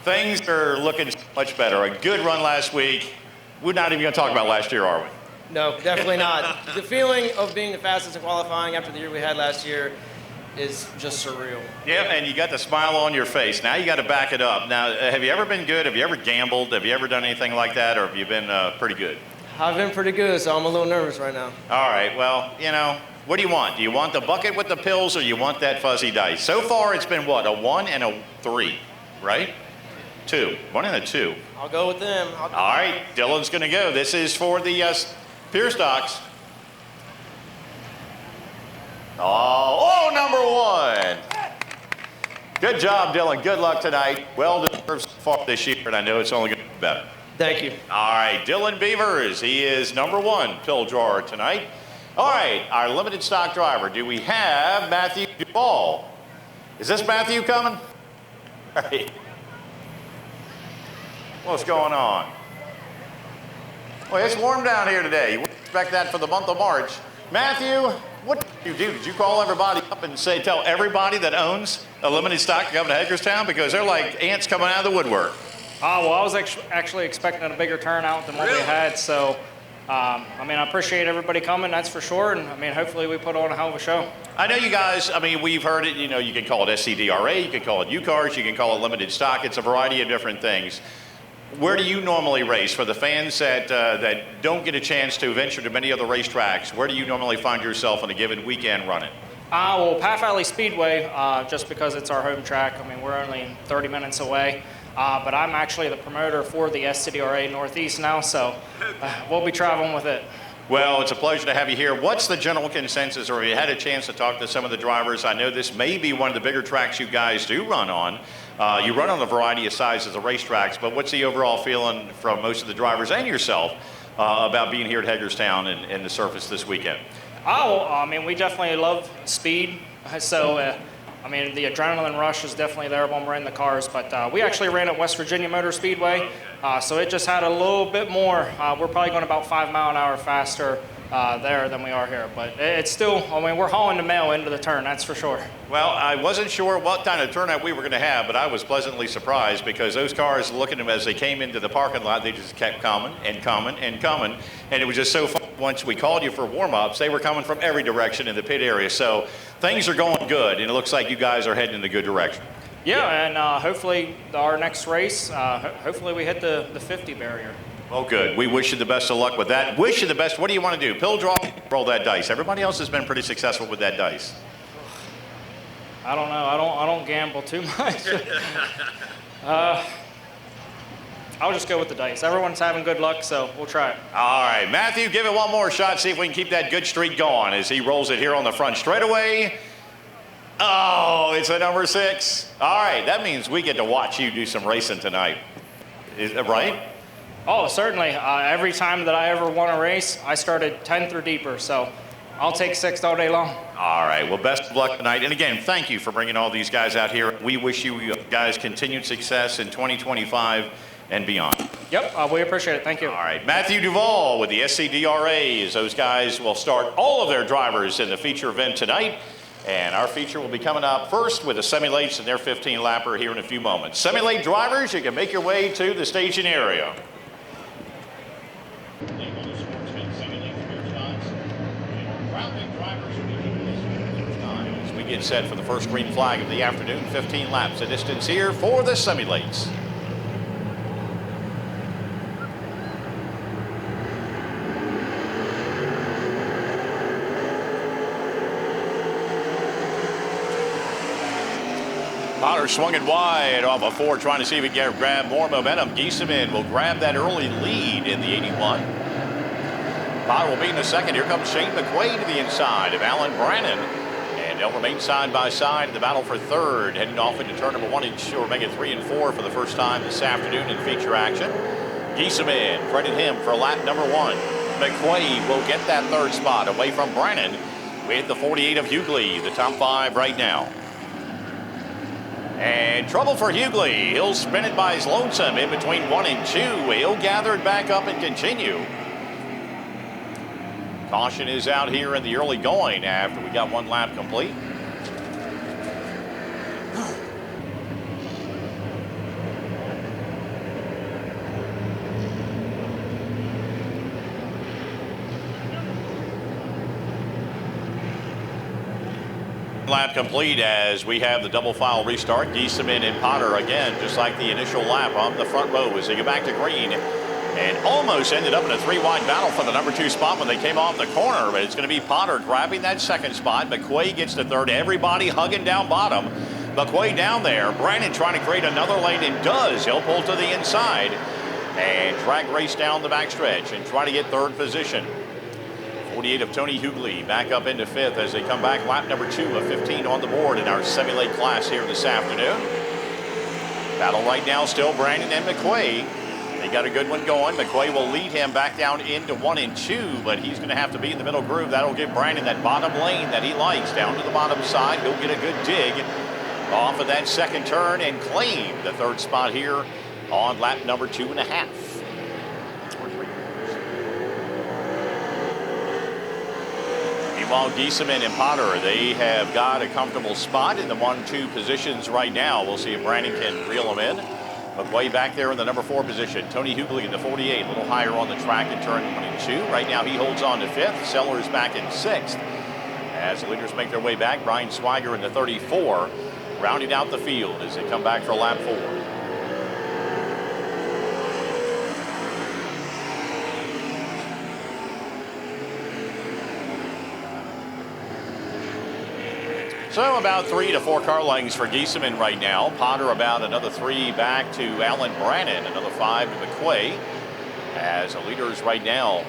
Things are looking much better. A good run last week. We're not even going to talk about last year, are we? No, definitely not. The feeling of being the fastest in qualifying after the year we had last year is just surreal. Yeah, and you got the smile on your face. Now you got to back it up. Now, have you ever been good? Have you ever gambled? Have you ever done anything like that, or have you been pretty good? I've been pretty good, so I'm a little nervous right now. All right, well, you know, what do you want? Do you want the bucket with the pills, or you want that fuzzy dice? So far, it's been what, a 1 and a 3, right? 2. 1 and a 2. I'll go with them. All right, Dylan's going to go. This is for the Pier Stocks. Oh, number 1. Good job, Dylan. Good luck tonight. Well deserved so far this year, and I know it's only going to get better. Thank you. All right, Dylan Beavers. He is number 1 pill drawer tonight. All right, our limited stock driver. Do we have Matthew Duvall? Is this Matthew coming? All right. What's going on? Well, it's warm down here today. You wouldn't expect that for the month of March. Matthew, what did you do? Did you call everybody up and tell everybody that owns a limited stock to come to Hagerstown? Because they're like ants coming out of the woodwork. Well, I was actually expecting a bigger turnout than what we had. So, I mean, I appreciate everybody coming, that's for sure. And, I mean, hopefully we put on a hell of a show. I know you guys, I mean, we've heard it, you know, you can call it SCDRA, you can call it U-Cars, you can call it limited stock. It's a variety of different things. Where do you normally race? For the fans that don't get a chance to venture to many other racetracks, where do you normally find yourself on a given weekend running? Well, Path Valley Speedway, just because it's our home track. I mean, we're only 30 minutes away. But I'm actually the promoter for the SCDRA Northeast now, so we'll be traveling with it. Well, it's a pleasure to have you here. What's the general consensus, or have you had a chance to talk to some of the drivers? I know this may be one of the bigger tracks you guys do run on. You run on a variety of sizes of racetracks, but what's the overall feeling from most of the drivers and yourself about being here at Hagerstown and the surface this weekend? I mean, we definitely love speed. So, I mean, the adrenaline rush is definitely there when we're in the cars. But we actually ran at West Virginia Motor Speedway, so it just had a little bit more. We're probably going about 5 miles an hour faster there than we are here. But it's still, I mean, we're hauling the mail into the turn, that's for sure. Well, I wasn't sure what kind of turnout we were going to have, but I was pleasantly surprised because those cars, looking at them as they came into the parking lot, they just kept coming and coming and coming. And it was just so fun. Once we called you for warm-ups, they were coming from every direction in the pit area. So things are going good, and it looks like you guys are heading in the good direction. Yeah, and hopefully our next race, hopefully we hit the 50 barrier. Well, good. We wish you the best of luck with that. Wish you the best. What do you want to do? Pill draw, roll that dice. Everybody else has been pretty successful with that dice. I don't know. I don't gamble too much. I'll just go with the dice. Everyone's having good luck, so we'll try it. All right, Matthew, give it one more shot. See if we can keep that good streak going as he rolls it here on the front straightaway. Oh, it's a number 6. All right, that means we get to watch you do some racing tonight. Is that right? Oh, certainly. Every time that I ever won a race, I started 10th or deeper, so I'll take 6th all day long. All right, well, best of luck tonight. And again, thank you for bringing all these guys out here. We wish you guys continued success in 2025 and beyond. Yep, we appreciate it. Thank you. All right, Matthew Duvall with the SCDRAs. Those guys will start all of their drivers in the feature event tonight. And our feature will be coming up first with the semi-lates and their 15-lapper here in a few moments. Semi-late drivers, you can make your way to the staging area. As we get set for the first green flag of the afternoon, 15 laps the distance here for the semi-lates. Potter swung it wide off a 4, trying to see if he can grab more momentum. Giesemann will grab that early lead in the 81. Potter will be in the second. Here comes Shane McQuaid to the inside of Alan Brannon. And they'll remain side by side in the battle for third, heading off into turn number 1 and 2, or make it 3 and 4 for the first time this afternoon in feature action. Giesemann credit him for lap number 1. McQuaid will get that third spot away from Brannon with the 48 of Hughley, the top 5 right now. And trouble for Hughley. He'll spin it by his lonesome in between 1 and 2. He'll gather it back up and continue. Caution is out here in the early going after we got 1 lap complete. Lap complete as we have the double file restart. Giesemann and Potter again, just like the initial lap on the front row as they go back to green. And almost ended up in a 3-wide battle for the number 2 spot when they came off the corner. But it's going to be Potter grabbing that second spot. McQuaid gets the third. Everybody hugging down bottom. McQuaid down there. Brannon trying to create another lane and does. He'll pull to the inside and drag race down the backstretch and try to get third position. 48 of Tony Hughley back up into 5th as they come back. Lap number 2 of 15 on the board in our semi-late class here this afternoon. Battle right now still Brannon and McQuaid. They got a good one going. McQuaid will lead him back down into 1 and 2, but he's going to have to be in the middle groove. That'll give Brannon that bottom lane that he likes down to the bottom side. He'll get a good dig off of that second turn and claim the third spot here on lap number 2.5. Meanwhile, Giesemann and Potter, they have got a comfortable spot in the 1-2 positions right now. We'll see if Brannon can reel them in. McQuaid back there in the number 4 position. Tony Hughley in the 48, a little higher on the track in turn 1 and 2. Right now he holds on to 5th. Sellers back in 6th. As the leaders make their way back, Brian Swiger in the 34, rounding out the field as they come back for lap 4. So about 3 to 4 car lengths for Giesemann right now. Potter about another 3 back to Alan Brannon, another 5 to McQuaid. As the leaders right now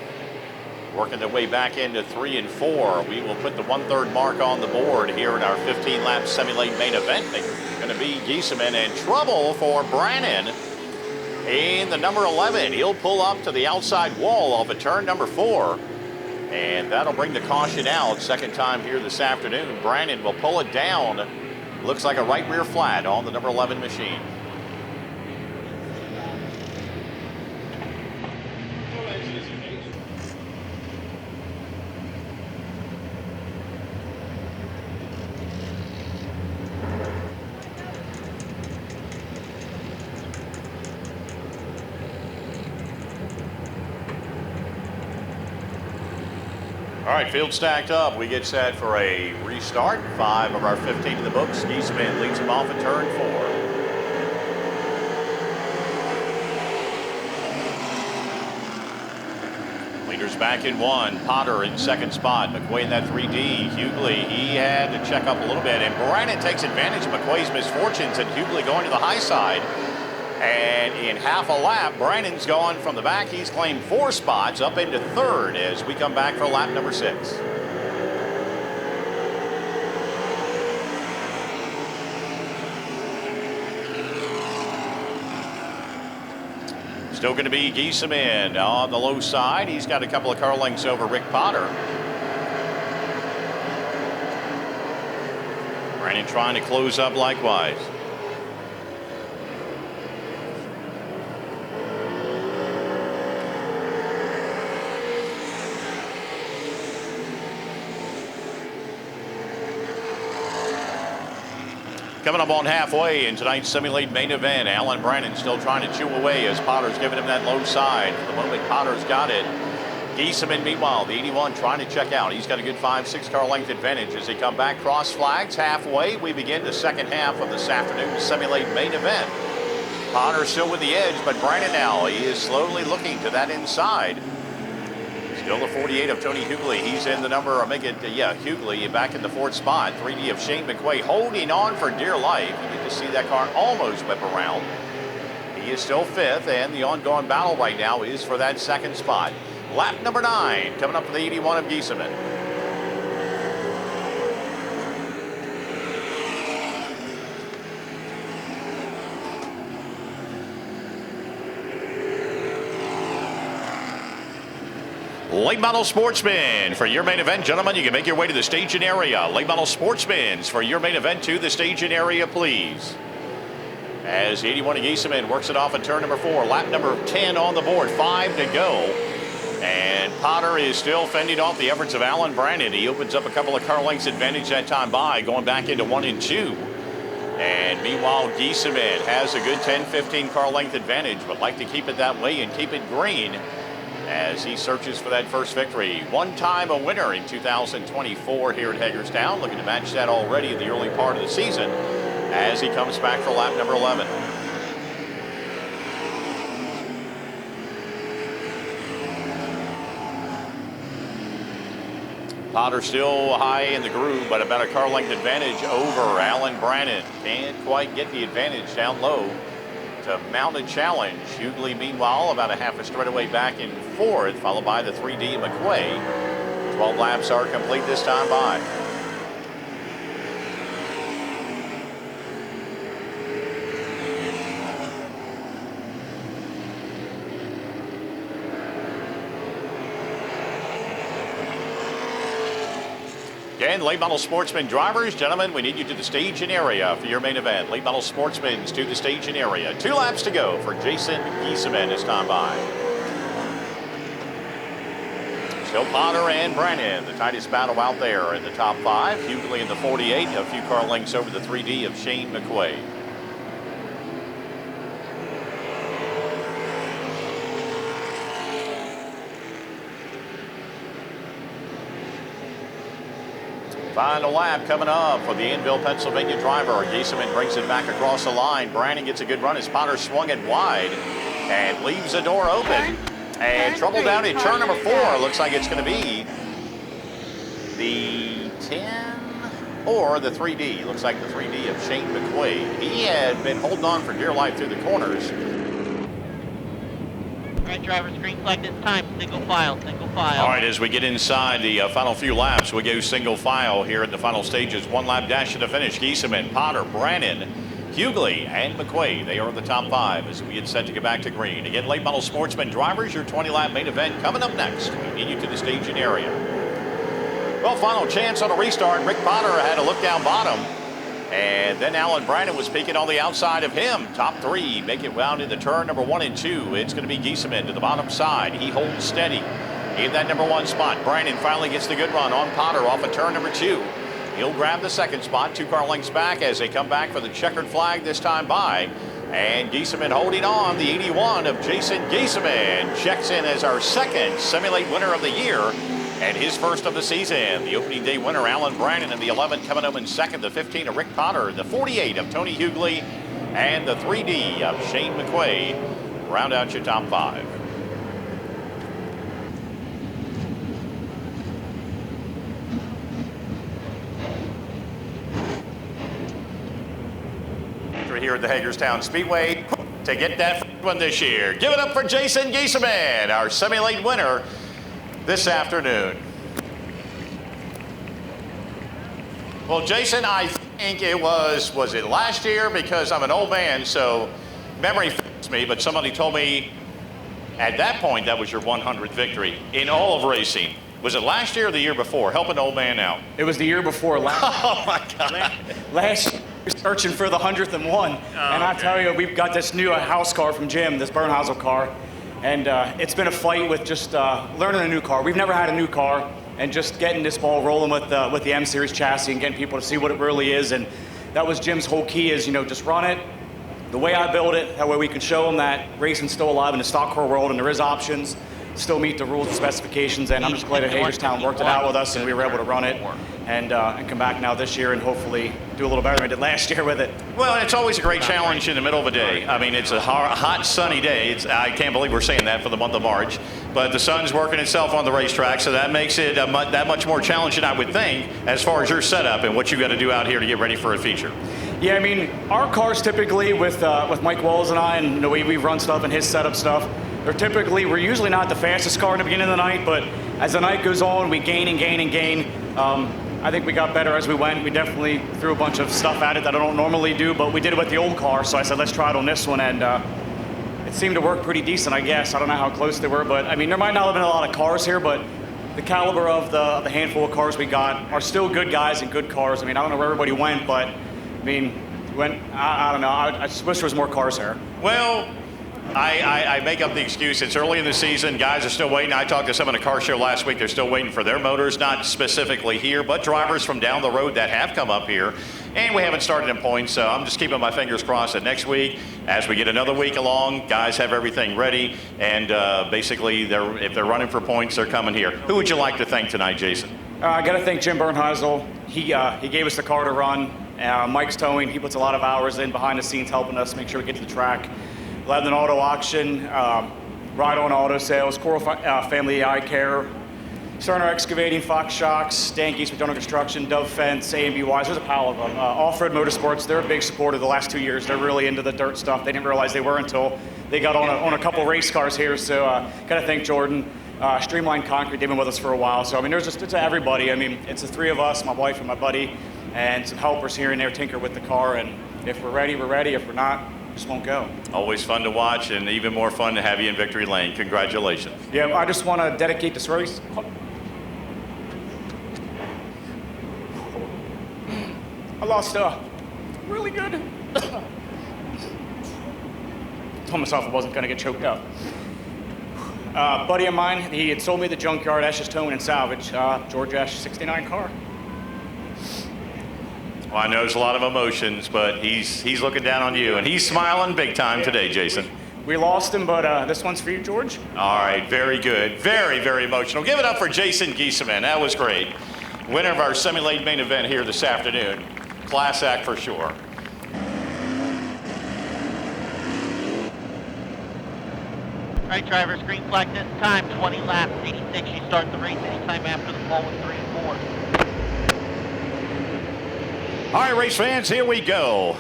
working their way back into 3 and 4. We will put the 1/3 mark on the board here in our 15-lap semi-late main event. They're going to be Giesemann, and trouble for Brannon in the number 11. He'll pull up to the outside wall off of turn number 4. And that'll bring the caution out. Second time here this afternoon. Brannon will pull it down. Looks like a right rear flat on the number 11 machine. All right, field stacked up. We get set for a restart. 5 of our 15 in the books. Giesman leads him off at turn 4. Leaders back in 1. Potter in second spot. McQuay in that 3D. Hughley, he had to check up a little bit. And Brannon takes advantage of McQuay's misfortunes, and Hughley going to the high side. And in half a lap, Brannon's gone from the back. He's claimed 4 spots up into 3rd as we come back for lap number 6. Still going to be Giesman on the low side. He's got a couple of car lengths over Rick Potter. Brannon trying to close up likewise. Coming up on halfway in tonight's simulated main event, Alan Brannon still trying to chew away as Potter's giving him that low side. For the moment, Potter's got it. Giesman, meanwhile, the 81 trying to check out. He's got a good 5-6 car length advantage as they come back. Cross flags halfway. We begin the second half of this afternoon's simulated main event. Potter still with the edge, but Brannon now, he is slowly looking to that inside. Still the 48 of Tony Hughley. He's in the number, or make it, Hughley back in the 4th spot. 3D of Shane McQuay holding on for dear life. You get to see that car almost whip around. He is still 5th, and the ongoing battle right now is for that 2nd spot. Lap number 9 coming up for the 81 of Giesman. Late model Sportsman for your main event. Gentlemen, you can make your way to the staging area. Late model Sportsman's for your main event to the staging area, please. As the 81 of Giesman works it off at turn number 4. Lap number 10 on the board. 5 to go. And Potter is still fending off the efforts of Alan Brannon. He opens up a couple of car lengths advantage that time by, going back into 1 and 2. And meanwhile, Giesman has a good 10-15 car length advantage, but like to keep it that way and keep it green as he searches for that first victory. One time a winner in 2024 here at Hagerstown, looking to match that already in the early part of the season as he comes back for lap number 11. Potter still high in the groove, but about a car length advantage over Alan Brannon. Can't quite get the advantage down low to mount a challenge. Hughley, meanwhile, about a half a straightaway back in 4th, followed by the 3D McQuay. 12 laps are complete this time by. Again, late model Sportsman drivers, gentlemen, we need you to the staging area for your main event. Late model Sportsman's to the staging area. 2 laps to go for Jason Giesman this time by. Still Potter and Brannon, the tightest battle out there in the top 5. Hughley in the 48, a few car lengths over the 3D of Shane McQuay. Final lap coming up for the Annville, Pennsylvania driver. Giesman brings it back across the line. Brannon gets a good run as Potter swung it wide and leaves the door open. And trouble down at turn number 4. Looks like it's going to be the 10 or the 3D. Looks like the 3D of Shane McQuay. He had been holding on for dear life through the corners. All right, drivers, green flag this time. Single file, single file. All right, as we get inside the final few laps, we go single file here in the final stages. 1 lap dash to the finish. Giesman, Potter, Brannon, Hughley, and McQuay. They are in the top 5 as we get set to get back to green. Again, late model Sportsman drivers, your 20-lap main event coming up next. We need you to the staging area. Well, final chance on a restart. Rick Potter had a look down bottom. And then Alan Brannon was peeking on the outside of him. Top 3 make it round into turn number 1 and 2. It's going to be Giesman to the bottom side. He holds steady in that number 1 spot. Brannon finally gets the good run on Potter off of turn number 2. He'll grab the 2nd spot, 2 car lengths back as they come back for the checkered flag this time by. And Giesman holding on. The 81 of Jason Giesman checks in as our 2nd Simulate winner of the year. And his first of the season, the opening day winner, Alan Brannon, in the 11 coming home in second, the 15 of Rick Potter, the 48 of Tony Hughley, and the 3D of Shane McQuay round out your top 5. Here at the Hagerstown Speedway to get that first one this year. Give it up for Jason Giesemann, our semi-late winner this afternoon. Well, Jason, I think it was it last year? Because I'm an old man, so memory fails me, but somebody told me at that point that was your 100th victory in all of racing. Was it last year or the year before? Help an old man out. It was the year before last. Oh my God. Last year, searching for the 100th and one. And I tell you, we've got this new house car from Jim, this Bernhazel car. And it's been a fight with just learning a new car. We've never had a new car, and just getting this ball rolling with the M Series chassis and getting people to see what it really is. And that was Jim's whole key is, just run it the way I build it. That way we can show them that racing's still alive in the stock car world and there is options. Still meet the rules and specifications, and I'm just glad that Hagerstown worked it out with us and we were able to run it and come back now this year and hopefully do a little better than I did last year with it. Well, it's always a great challenge in the middle of a day. I mean, it's a hot, sunny day. I can't believe we're saying that for the month of March, but the sun's working itself on the racetrack, so that makes it that much more challenging, I would think, as far as your setup and what you got to do out here to get ready for a feature. Yeah, I mean, our cars typically with Mike Walls and I and the way we run stuff and his setup stuff, we're usually not the fastest car in the beginning of the night, but as the night goes on, we gain and gain and gain. I think we got better as we went. We definitely threw a bunch of stuff at it that I don't normally do, but we did it with the old car, so I said, let's try it on this one, and it seemed to work pretty decent, I guess. I don't know how close they were, but I mean, there might not have been a lot of cars here, but the caliber of the handful of cars we got are still good guys and good cars. I mean, I don't know where everybody went, but I mean, I don't know. I just wish there was more cars here. Well, I make up the excuse. It's early in the season. Guys are still waiting. I talked to someone at a car show last week. They're still waiting for their motors, not specifically here, but drivers from down the road that have come up here. And we haven't started in points, so I'm just keeping my fingers crossed that next week, as we get another week along, guys have everything ready. And basically, if they're running for points, they're coming here. Who would you like to thank tonight, Jason? I got to thank Jim Bernhazel. He gave us the car to run. Mike's towing. He puts a lot of hours in behind the scenes helping us make sure we get to the track. Lebanon Auto Auction, Ride On Auto Sales, Coral Family Eye Care, Cerner Excavating, Fox Shocks, Stanky's McDonald Construction, Dove Fence, A&B Wise. There's a pile of them. Off-Road Motorsports, they're a big supporter the last 2 years. They're really into the dirt stuff. They didn't realize they were until they got on a couple race cars here. So got to thank Jordan. Streamline Concrete, they've been with us for a while. So I mean, it's everybody. I mean, it's the three of us, my wife and my buddy, and some helpers here and there tinker with the car. And if we're ready, we're ready. If we're not, just won't go. Always fun to watch, and even more fun to have you in victory lane. Congratulations. Yeah, I just want to dedicate this race. I lost really good. Told myself I wasn't going to get choked up. Buddy of mine, he had sold me the junkyard, Ash's Towing and Salvage, George Ash 69 car. Well, I know there's a lot of emotions, but he's looking down on you, and he's smiling big time today, Jason. We lost him, but this one's for you, George. All right, very good. Very, very emotional. Give it up for Jason Giesemann. That was great. Winner of our semi-late main event here this afternoon. Class act for sure. All right, drivers, green flag this time, 20 laps, 86. You start the race anytime after the pole with 3 and 4. All right, race fans, here we go.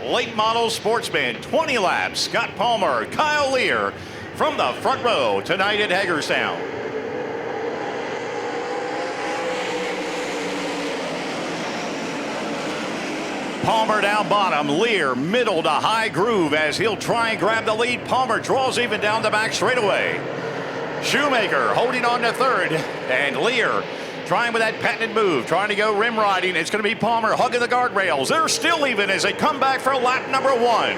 Late model Sportsman, 20 laps. Scott Palmer, Kyle Lear from the front row tonight at Hagerstown. Palmer down bottom, Lear middle to high groove as he'll try and grab the lead. Palmer draws even down the back straightaway. Shoemaker holding on to third, and Lear trying with that patented move, trying to go rim riding. It's going to be Palmer hugging the guardrails. They're still even as they come back for lap number 1.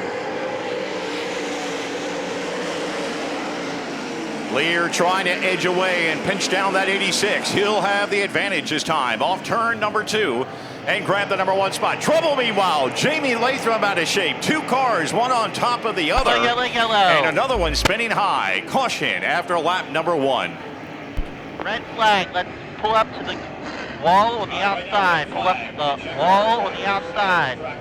Lear trying to edge away and pinch down that 86. He'll have the advantage this time off turn number 2 and grab the number 1 spot. Trouble meanwhile, Jamie Latham out of shape. 2 cars, one on top of the other. Yellow. And another one spinning high. Caution after lap number 1. Red flag, let's pull up to the wall on the outside. Pull up to the wall on the outside.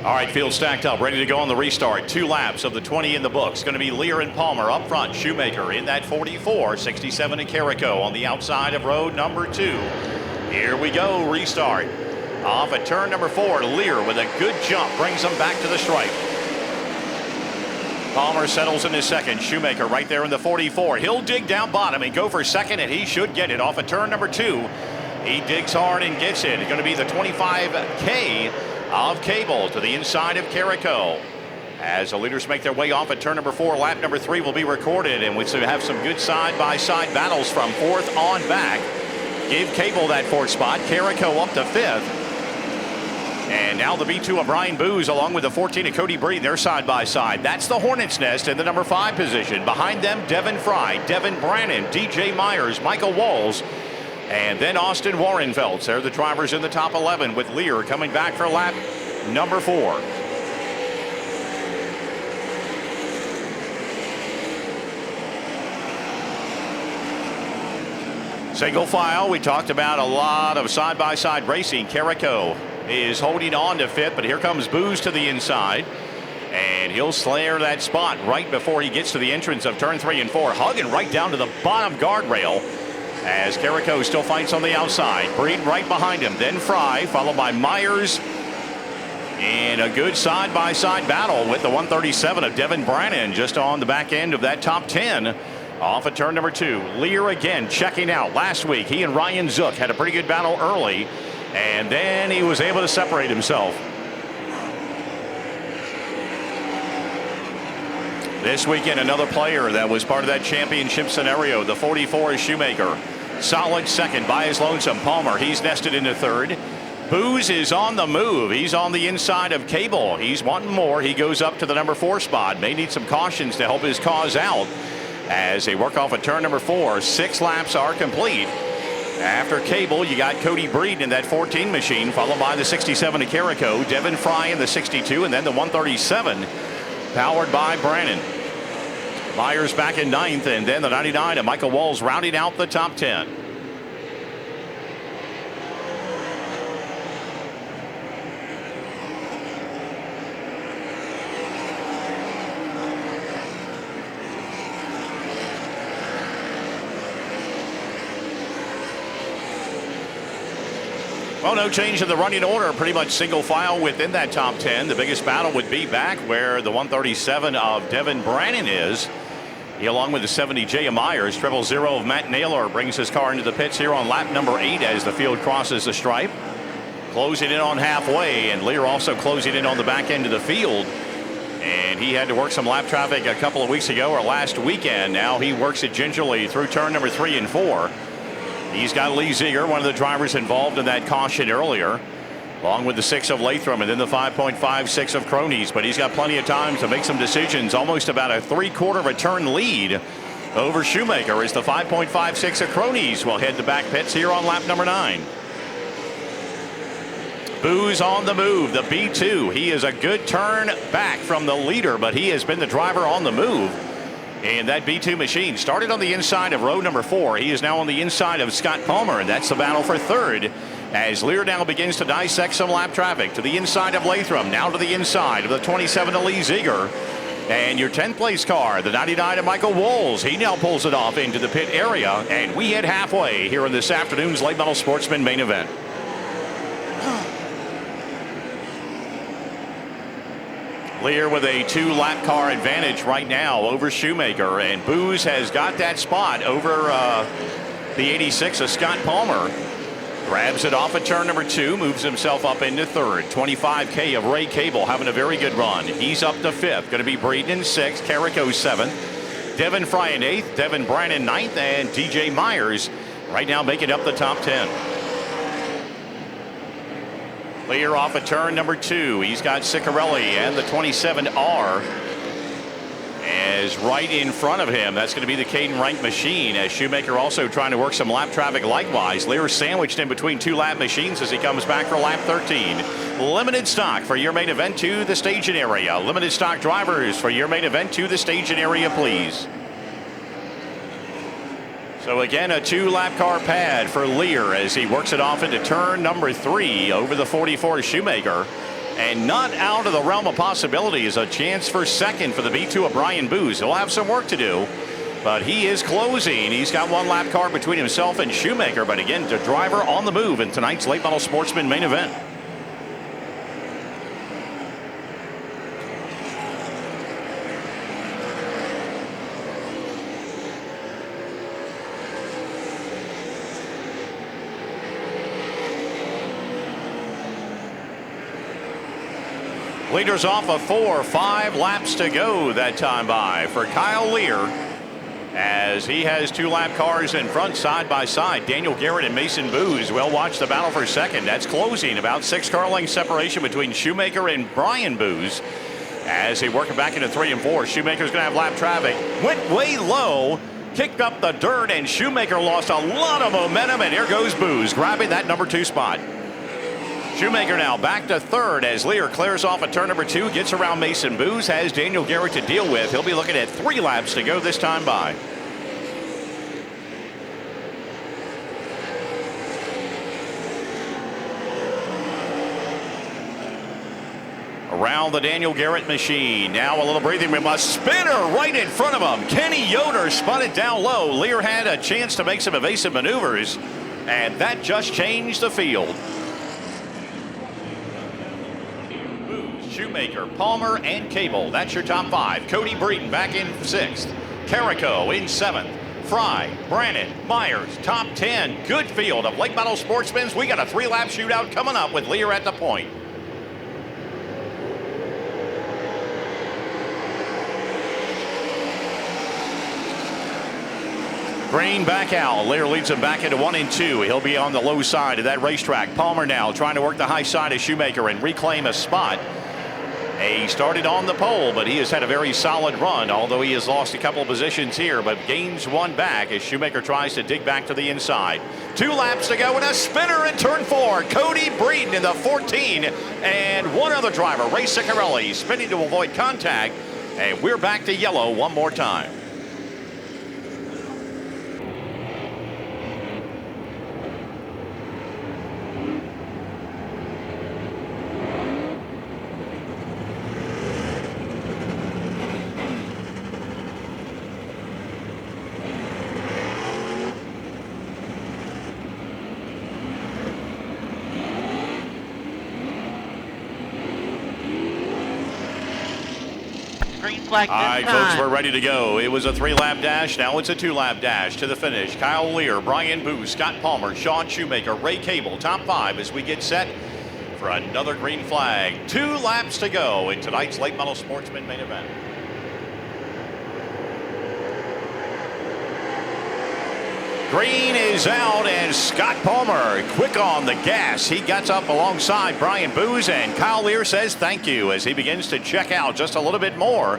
All right, field stacked up, ready to go on the restart. 2 laps of the 20 in the books. Going to be Lear and Palmer up front. Shoemaker in that 44. 67 to Carrico on the outside of road number 2. Here we go, restart. Off at turn number 4, Lear with a good jump brings them back to the stripe. Palmer settles in his second. Shoemaker right there in the 44. He'll dig down bottom and go for second, and he should get it off at turn number 2. He digs hard and gets it. It's going to be the 25K of Cable to the inside of Carrico. As the leaders make their way off at turn number 4, lap number 3 will be recorded, and we have some good side-by-side battles from 4th on back. Give Cable that 4th spot. Carrico up to 5th. And now the B2 of Brian Booz along with the 14 of Cody Breed. They're side-by-side. That's the Hornets' Nest in the number 5 position. Behind them, Devin Fry, Devin Brannon, DJ Myers, Michael Walls, and then Austin Warrenfelds. They're the drivers in the top 11 with Lear coming back for lap number 4. Single file, we talked about a lot of side-by-side racing. Carrico is holding on to 5th, but here comes Booz to the inside. And he'll slare that spot right before he gets to the entrance of turn 3 and 4. Hugging right down to the bottom guardrail as Carrico still fights on the outside. Breed right behind him, then Fry, followed by Myers. In a good side-by-side battle with the 137 of Devin Brannon just on the back end of that top 10. Off at turn number 2. Lear again checking out. Last week, he and Ryan Zook had a pretty good battle early, and then he was able to separate himself. This weekend, another player that was part of that championship scenario, the 44 is Shoemaker. Solid second by his lonesome. Palmer, he's nested into 3rd. Booz is on the move. He's on the inside of Cable. He's wanting more. He goes up to the number 4 spot. May need some cautions to help his cause out as they work off at turn number 4. 6 laps are complete. After Cable, you got Cody Breed in that 14 machine, followed by the 67 of Carrico, Devin Fry in the 62, and then the 137, powered by Brannon. Myers back in 9th, and then the 99 of Michael Walls rounding out the top 10. Well, no change in the running order. Pretty much single file within that top 10. The biggest battle would be back where the 137 of Devin Brannon is. He, along with the 70 Jay Myers, 000 of Matt Naylor brings his car into the pits here on lap number 8 as the field crosses the stripe. Closing in on halfway, and Lear also closing in on the back end of the field. And he had to work some lap traffic a couple of weeks ago or last weekend. Now he works it gingerly through turn number 3 and 4. He's got Lee Ziegler, one of the drivers involved in that caution earlier, along with the 6 of Latham and then the 5.56 of Cronies. But he's got plenty of time to make some decisions. Almost about a 3/4 of a turn lead over Shoemaker as the 5.56 of Cronies will head to back pits here on lap number 9. Booz on the move, the B2. He is a good turn back from the leader, but he has been the driver on the move. And that B2 machine started on the inside of row number 4. He is now on the inside of Scott Palmer, and that's the battle for 3rd. As Lear now begins to dissect some lap traffic to the inside of Latham, now to the inside of the 27 of Lee Ziegler. And your 10th place car, the 99 of Michael Walls, he now pulls it off into the pit area, and we hit halfway here in this afternoon's late model Sportsman main event. Lear with a 2-lap car advantage right now over Shoemaker, and Booz has got that spot over the 86 of Scott Palmer. Grabs it off at turn number 2, moves himself up into 3rd. 25K of Ray Cable having a very good run. He's up to 5th. Going to be Breeden in 6th, Carrico 7th, Devin Fry in 8th, Devin Brannon 9th, and DJ Myers right now making up the top 10. Lear off at turn number 2. He's got Ciccarelli and the 27R. Is right in front of him. That's going to be the Caden Rank machine, as Shoemaker also trying to work some lap traffic likewise. Lear sandwiched in between 2 lap machines as he comes back for lap 13. Limited stock for your main event to the staging area. Limited stock drivers for your main event to the staging area, please. So again, a 2-lap car pad for Lear as he works it off into turn number 3 over the 44 Shoemaker. And not out of the realm of possibility is a chance for second for the B2 of Brian Booz. He'll have some work to do, but he is closing. He's got 1-lap car between himself and Shoemaker, but again, the driver on the move in tonight's late model Sportsman main event. Leaders off of 4, 5 laps to go that time by for Kyle Lear, as he has 2-lap cars in front side by side. Daniel Garrett and Mason Booz will watch the battle for second. That's closing, about 6 car length separation between Shoemaker and Brian Booz as they work it back into 3 and 4. Shoemaker's going to have lap traffic. Went way low, kicked up the dirt, and Shoemaker lost a lot of momentum, and here goes Booz grabbing that number 2 spot. Shoemaker now back to third as Lear clears off at turn number 2, gets around Mason Booz, has Daniel Garrett to deal with. He'll be looking at 3 laps to go this time by. Around the Daniel Garrett machine. Now a little breathing room. A spinner right in front of him. Kenny Yoder spun it down low. Lear had a chance to make some evasive maneuvers, and that just changed the field. Shoemaker, Palmer, and Cable. That's your top 5. Cody Breeden back in 6th. Carrico in 7th. Fry, Brannon, Myers, top 10. Good field of late model sportsmen. We got a 3-lap shootout coming up with Lear at the point. Green back out. Lear leads him back into 1 and 2. He'll be on the low side of that racetrack. Palmer now trying to work the high side of Shoemaker and reclaim a spot. He started on the pole, but he has had a very solid run, although he has lost a couple of positions here, but gains 1 back as Shoemaker tries to dig back to the inside. 2 laps to go and a spinner in turn 4. Cody Breeden in the 14, and 1 other driver, Ray Ciccarelli, spinning to avoid contact, and we're back to yellow one more time. All right, folks, we're ready to go. It was a 3-lap dash. Now it's a 2-lap dash to the finish. Kyle Lear, Brian Booz, Scott Palmer, Sean Shoemaker, Ray Cable, top 5 as we get set for another green flag. 2 laps to go in tonight's late model sportsman main event. Green is out, and Scott Palmer quick on the gas. He gets up alongside Brian Booz, and Kyle Lear says thank you as he begins to check out just a little bit more.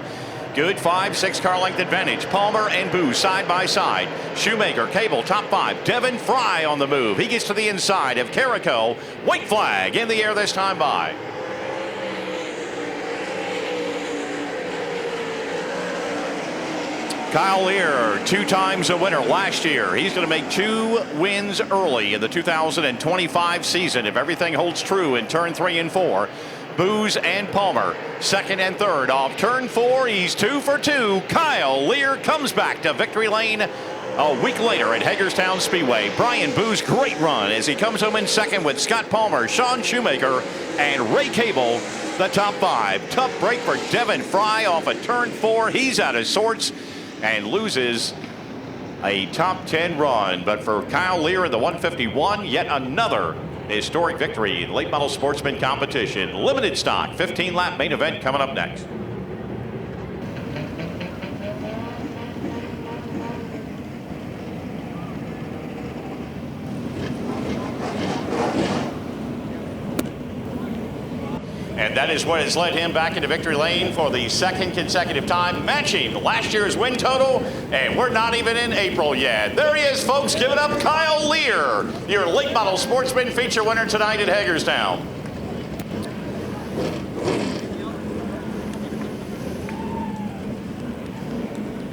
Good 5-6 car length advantage. Palmer and Booz side by side. Shoemaker, Cable, top 5. Devin Fry on the move. He gets to the inside of Carrico. White flag in the air this time by. Kyle Lear, 2 times a winner last year. He's going to make 2 wins early in the 2025 season if everything holds true in turn 3 and 4. Booz and Palmer, 2nd and 3rd off turn 4. He's 2 for 2. Kyle Lear comes back to victory lane a week later at Hagerstown Speedway. Brian Booz, great run as he comes home in 2nd with Scott Palmer, Sean Shoemaker, and Ray Cable, the top 5. Tough break for Devin Fry off of turn 4. He's out of sorts and loses a top 10 run. But for Kyle Lear in the 151, yet another historic victory in late model sportsman competition. Limited stock 15-lap main event coming up next. And And that is what has led him back into victory lane for the second consecutive time, matching last year's win total. And we're not even in April yet. There he is, folks. Give it up, Kyle Lear, your late model Sportsman feature winner tonight at Hagerstown.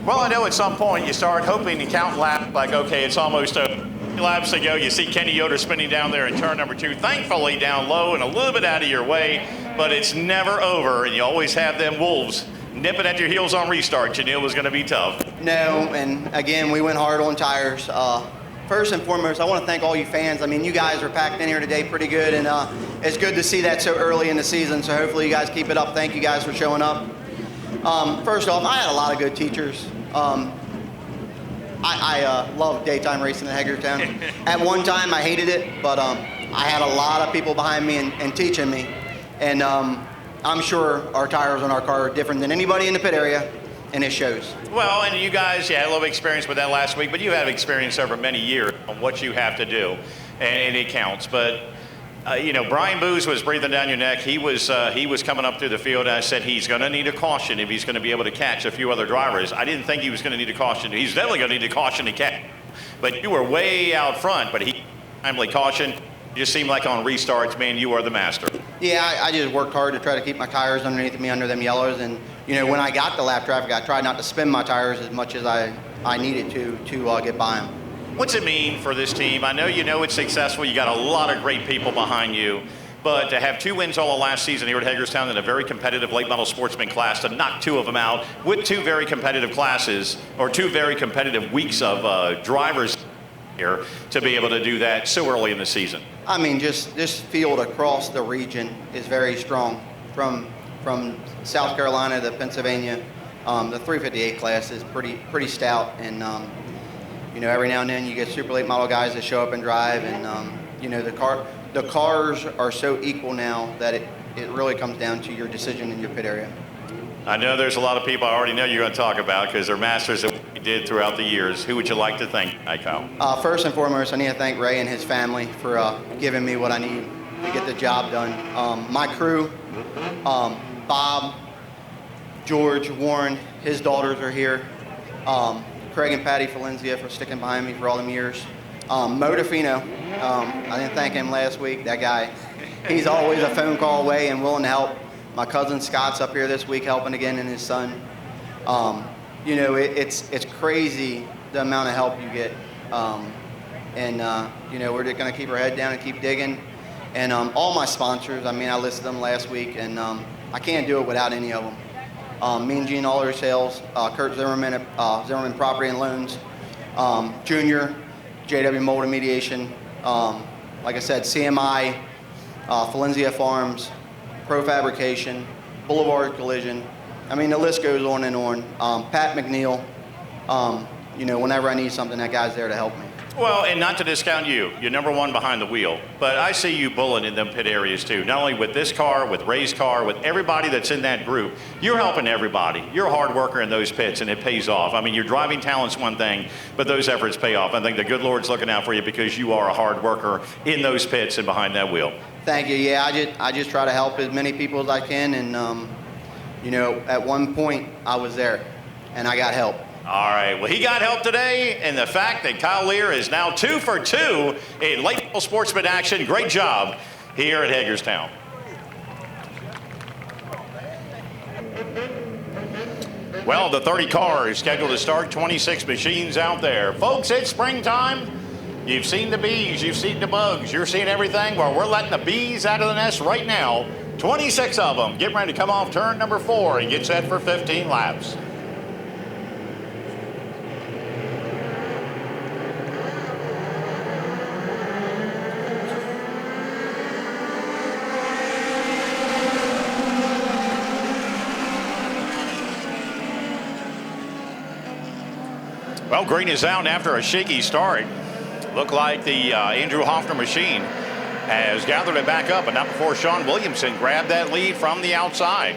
Well, I know at some point you start hoping and count laps like, okay, it's almost laps to go. You see Kenny Yoder spinning down there in turn number 2, thankfully down low and a little bit out of your way, but it's never over, and you always have them wolves nipping at your heels on restart. You knew it was going to be tough. No, and again, we went hard on tires. First and foremost, I want to thank all you fans. I mean, you guys are packed in here today pretty good, and it's good to see that so early in the season, so hopefully you guys keep it up. Thank you guys for showing up. First off, I had a lot of good teachers. I love daytime racing in Hagerstown. At one time, I hated it, but I had a lot of people behind me and teaching me. And I'm sure our tires on our car are different than anybody in the pit area, and it shows. Well, and you guys, you had a little experience with that last week, but you have experience over many years on what you have to do, and it counts. But you know, Brian Booz was breathing down your neck. He was coming up through the field. I said he's going to need a caution if he's going to be able to catch a few other drivers. I didn't think he was going to need a caution. He's definitely going to need a caution to catch. But you were way out front. But he timely caution. You just seemed like on restarts, man, you are the master. Yeah, I just worked hard to try to keep my tires underneath me under them yellows. And you know, when I got the lap traffic, I tried not to spin my tires as much as I needed to get by them. What's it mean for this team? I know you know it's successful. You got a lot of great people behind you. But to have 2 wins all of last season here at Hagerstown in a very competitive late model Sportsman class, to knock 2 of them out with 2 very competitive classes, or 2 very competitive weeks of drivers here, to be able to do that so early in the season. I mean, just this field across the region is very strong. From South Carolina to Pennsylvania, the 358 class is pretty stout, and you know, every now and then you get super late model guys that show up and drive, and you know, the cars are so equal now that it really comes down to your decision in your pit area. I know there's a lot of people I already know you're going to talk about because they're masters of what you did throughout the years. Who would you like to thank, Kyle? First and foremost, I need to thank Ray and his family for giving me what I need to get the job done. My crew, Bob, George, Warren, his daughters are here. Craig and Patty Valencia for sticking behind me for all them years. Modafino, I didn't thank him last week. That guy, he's always a phone call away and willing to help. My cousin Scott's up here this week helping again, and his son. You know, it's crazy the amount of help you get. You know, we're just going to keep our head down and keep digging. And all my sponsors, I mean, I listed them last week, and I can't do it without any of them. Mean Gene All Their Sales, Kurt Zimmerman at Zimmerman Property and Loans, Junior, JW Mold and Mediation, like I said, CMI, Valencia Farms, Pro Fabrication, Boulevard Collision. I mean, the list goes on and on. Pat McNeil, you know, whenever I need something, that guy's there to help me. Well, and not to discount you. You're number 1 behind the wheel. But I see you bulling in them pit areas too. Not only with this car, with Ray's car, with everybody that's in that group. You're helping everybody. You're a hard worker in those pits, and it pays off. I mean, your driving talent's one thing, but those efforts pay off. I think the good Lord's looking out for you because you are a hard worker in those pits and behind that wheel. Thank you. Yeah, I just try to help as many people as I can. And, you know, at one point, I was there, and I got help. All right, well, he got help today, and the fact that Kyle Lear is now 2 for 2 in late model Sportsman action. Great job here at Hagerstown. Well, the 30 car is scheduled to start, 26 machines out there. Folks, it's springtime. You've seen the bees, you've seen the bugs, you're seeing everything. Well, we're letting the bees out of the nest right now. 26 of them getting ready to come off turn number 4 and get set for 15 laps. Well, green is out after a shaky start. Looked like the Andrew Hoffner machine has gathered it back up, but not before Sean Williamson grabbed that lead from the outside.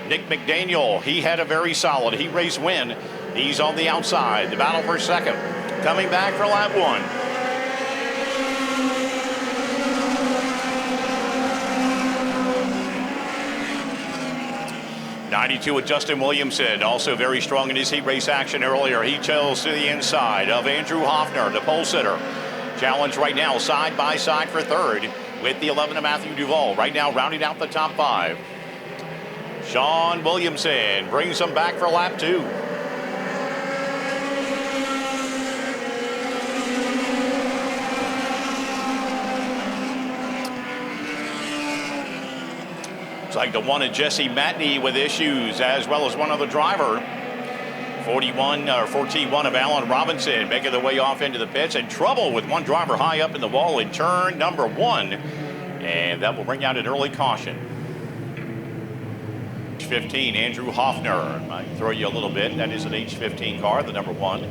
Nick McDaniel, he had a very solid heat race win. He's on the outside. The battle for second. Coming back for lap 1. 92 with Justin Williamson, also very strong in his heat race action earlier. He chills to the inside of Andrew Hoffner, the pole sitter. Challenge right now side by side for third with the 11 of Matthew Duvall. Right now rounding out the top 5. Sean Williamson brings them back for lap 2. It's like the one of Jesse Matney with issues, as well as one other driver. 14-1 of Allen Robinson making their way off into the pits, and trouble with one driver high up in the wall in turn number 1. And that will bring out an early caution. 15, Andrew Hoffner. Might throw you a little bit. That is an H15 car, the number 1.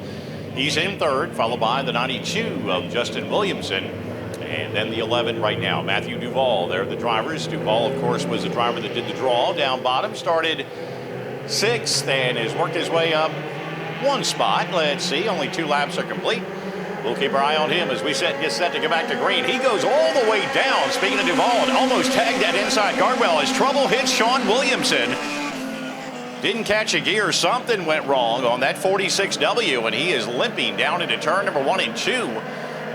He's in third, followed by the 92 of Justin Williamson. And then the 11 right now, Matthew Duvall. They're the drivers. Duvall, of course, was the driver that did the draw down bottom. Started 6th and has worked his way up 1 spot. Let's see, only 2 laps are complete. We'll keep our eye on him as we get set to go back to green. He goes all the way down, speaking of Duvall, and almost tagged that inside guardrail as trouble hits Sean Williamson. Didn't catch a gear. Something went wrong on that 46W, and he is limping down into turn number 1 and 2.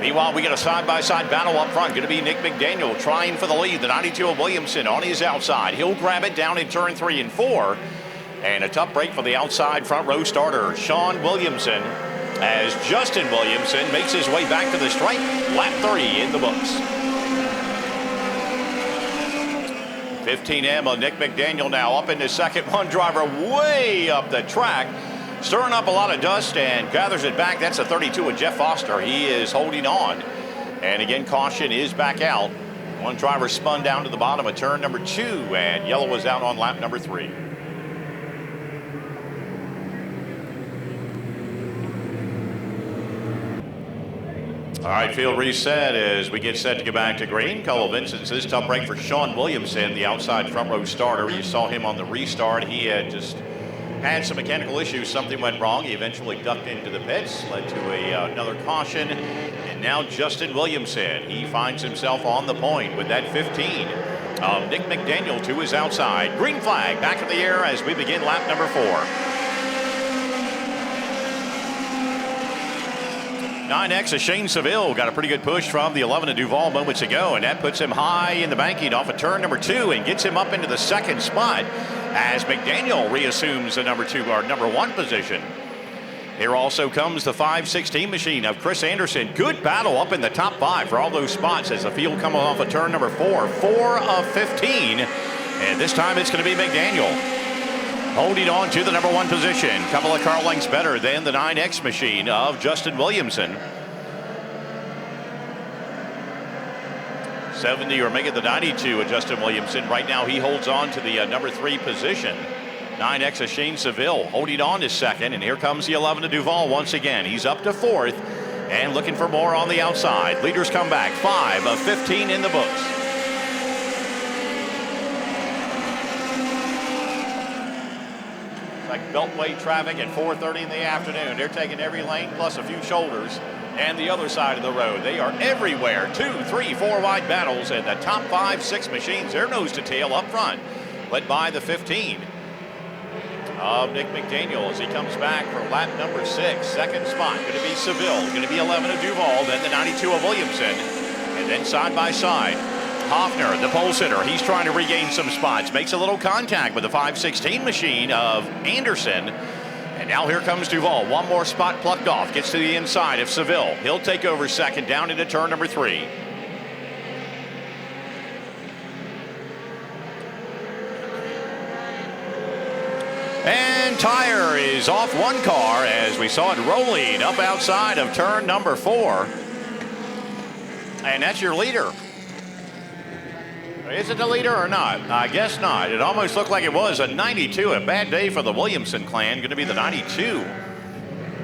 Meanwhile, we get a side-by-side battle up front. Going to be Nick McDaniel trying for the lead. The 92 of Williamson on his outside. He'll grab it down in turn 3 and 4. And a tough break for the outside front row starter, Sean Williamson, as Justin Williamson makes his way back to the stripe. Lap 3 in the books. 15M of Nick McDaniel now up into second. One driver way up the track, stirring up a lot of dust and gathers it back. That's a 32 of Jeff Foster. He is holding on. And again, caution is back out. One driver spun down to the bottom of turn number 2, and yellow was out on lap number 3. All right, field reset as we get set to go back to green. Cole Vincent says tough break for Sean Williamson, the outside front row starter. You saw him on the restart. He had just had some mechanical issues. Something went wrong. He eventually ducked into the pits, led to another caution. And now Justin Williamson, he finds himself on the point with that 15 of Nick McDaniel to his outside. Green flag back in the air as we begin lap number 4. 9X of Shane Seville got a pretty good push from the 11 of Duvall moments ago, and that puts him high in the banking off of turn number 2 and gets him up into the second spot as McDaniel reassumes the number 1 position. Here also comes the 516 machine of Chris Anderson. Good battle up in the top 5 for all those spots as the field comes off of turn number 4. 4 of 15, and this time it's going to be McDaniel holding on to the number 1 position. Couple of car lengths better than the 9X machine of Justin Williamson. 70 or make it the 92 of Justin Williamson. Right now he holds on to the number 3 position. 9X of Shane Seville holding on to second, and here comes the 11 of Duvall once again. He's up to 4th and looking for more on the outside. Leaders come back. 5 of 15 in the books. Like Beltway traffic at 4:30 in the afternoon. They're taking every lane plus a few shoulders and the other side of the road. They are everywhere. 2, 3, 4 wide battles, and the top 5, 6 machines, they're nose to tail up front, led by the 15 of Nick McDaniel as he comes back for lap number 6. Second spot going to be Seville, going to be 11 of Duvall, then the 92 of Williamson, and then side by side Hoffner, the pole sitter. He's trying to regain some spots. Makes a little contact with the 516 machine of Anderson. And now here comes Duvall. One more spot plucked off. Gets to the inside of Seville. He'll take over second down into turn number 3. And tire is off one car as we saw it rolling up outside of turn number 4. And that's your leader. Is it the leader or not? I guess not. It almost looked like it was a 92. A bad day for the Williamson clan. Going to be the 92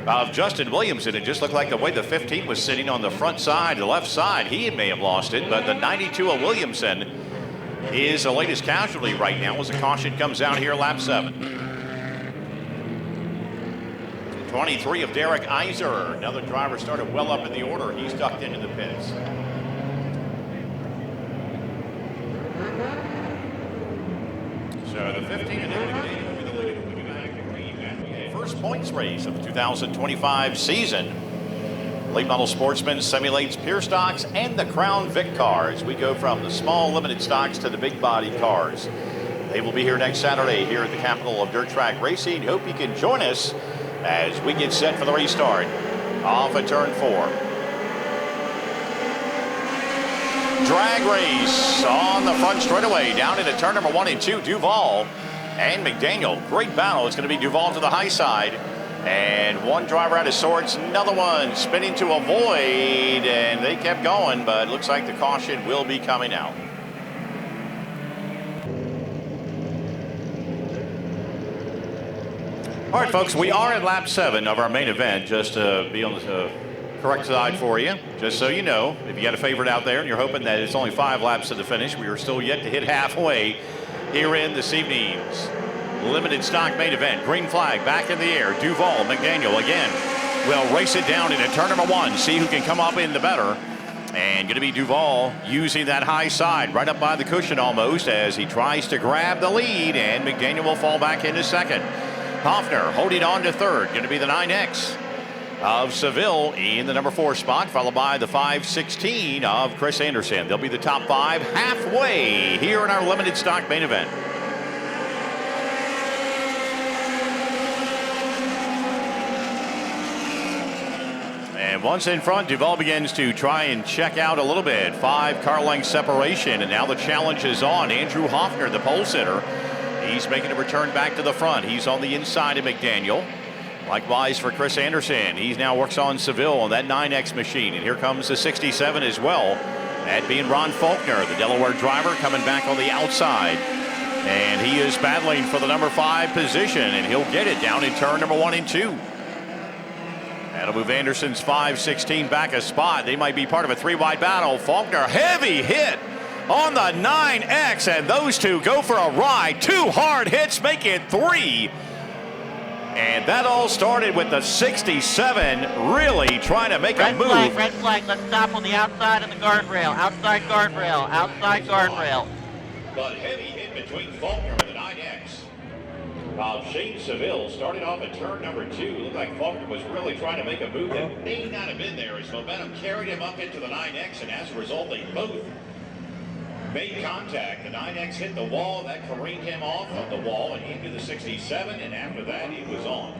of Justin Williamson. It just looked like the way the 15 was sitting on the front side, the left side, he may have lost it. But the 92 of Williamson is the latest casualty right now as the caution comes out here lap 7. 23 of Derek Iser. Another driver started well up in the order. He's ducked into the pits. So the 15 and points race of the 2025 season. Late model Sportsman simulates pure stocks and the Crown Vic cars. We go from the small limited stocks to the big body cars. They will be here next Saturday here at the capital of dirt track racing. Hope you can join us as we get set for the restart. Off at turn 4. Drag race on the front straightaway down into turn number 1 and 2. Duval and McDaniel. Great battle. It's going to be Duval to the high side. And one driver out of sorts, another one spinning to avoid, and they kept going, but it looks like the caution will be coming out. All right, folks, we are at lap 7 of our main event, just to be on the correct side for you. Just so you know, if you got a favorite out there and you're hoping that it's only 5 laps to the finish, we are still yet to hit halfway here in this evening's limited stock main event. Green flag back in the air. Duval, McDaniel again will race it down into turn number 1. See who can come up in the better. And going to be Duval using that high side right up by the cushion almost as he tries to grab the lead, and McDaniel will fall back into second. Hoffner holding on to third. Going to be the 9X of Seville in the number 4 spot, followed by the 516 of Chris Anderson. They'll be the top 5 halfway here in our limited stock main event. And once in front, Duval begins to try and check out a little bit. 5 car length separation, and now the challenge is on. Andrew Hoffner, the pole sitter, he's making a return back to the front. He's on the inside of McDaniel. Likewise for Chris Anderson. He now works on Seville on that 9X machine. And here comes the 67 as well. That being Ron Faulkner, the Delaware driver, coming back on the outside. And he is battling for the number 5 position, and he'll get it down in turn number 1 and 2. That'll move Anderson's 516 back a spot. They might be part of a 3-wide battle. Faulkner, heavy hit on the 9X, and those two go for a ride. 2 hard hits make it 3. And that all started with the 67 really trying to make a move. Red flag, let's stop on the outside of the guardrail. Outside guardrail, outside guardrail. But heavy hit between Faulkner and the 9X. Shane Seville started off at turn number 2. Looked like Faulkner was really trying to make a move that may not have been there as momentum carried him up into the 9X, and as a result, they both made contact. The 9X hit the wall. That careened him off of the wall and into the 67, and after that, he was on.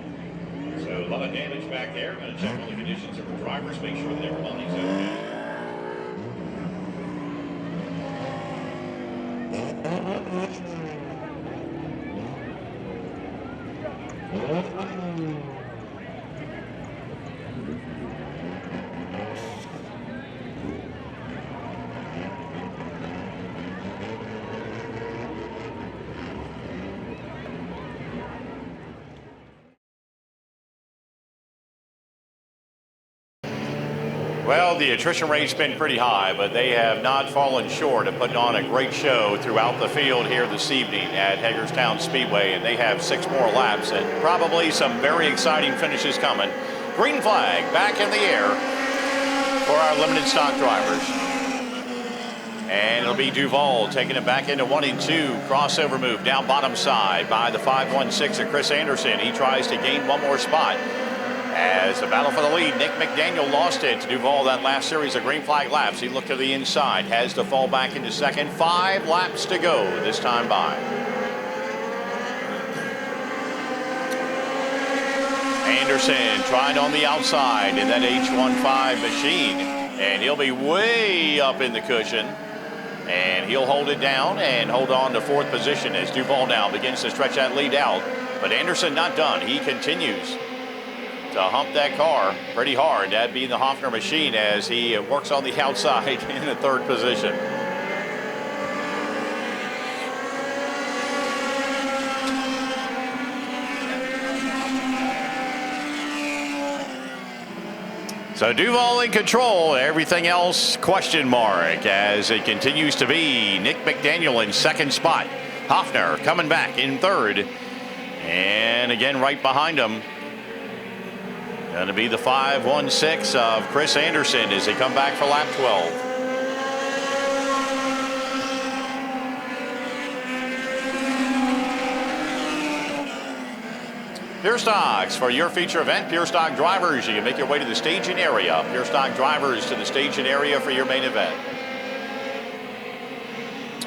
So a lot of damage back there. Going to check on the conditions of the drivers, make sure that everybody's okay. Well, the attrition rate's been pretty high, but they have not fallen short of putting on a great show throughout the field here this evening at Hagerstown Speedway, and they have 6 more laps and probably some very exciting finishes coming. Green flag back in the air for our limited stock drivers. And it'll be Duval taking it back into 1 and 2. Crossover move down bottom side by the 516 of Chris Anderson. He tries to gain 1 more spot. As the battle for the lead, Nick McDaniel lost it to Duval that last series of green flag laps. He looked to the inside, has to fall back into second. 5 laps to go this time by. Anderson trying on the outside in that H15 machine, and he'll be way up in the cushion, and he'll hold it down and hold on to 4th position as Duval now begins to stretch that lead out. But Anderson not done. He continues to hump that car pretty hard. That being the Hoffner machine as he works on the outside in the 3rd position. So Duval in control, everything else question mark as it continues to be Nick McDaniel in 2nd spot. Hoffner coming back in 3rd. And again right behind him, going to be the 516 of Chris Anderson as they come back for lap 12. Pure Stocks for your feature event. Pure Stock drivers, you can make your way to the staging area. Pure Stock drivers to the staging area for your main event.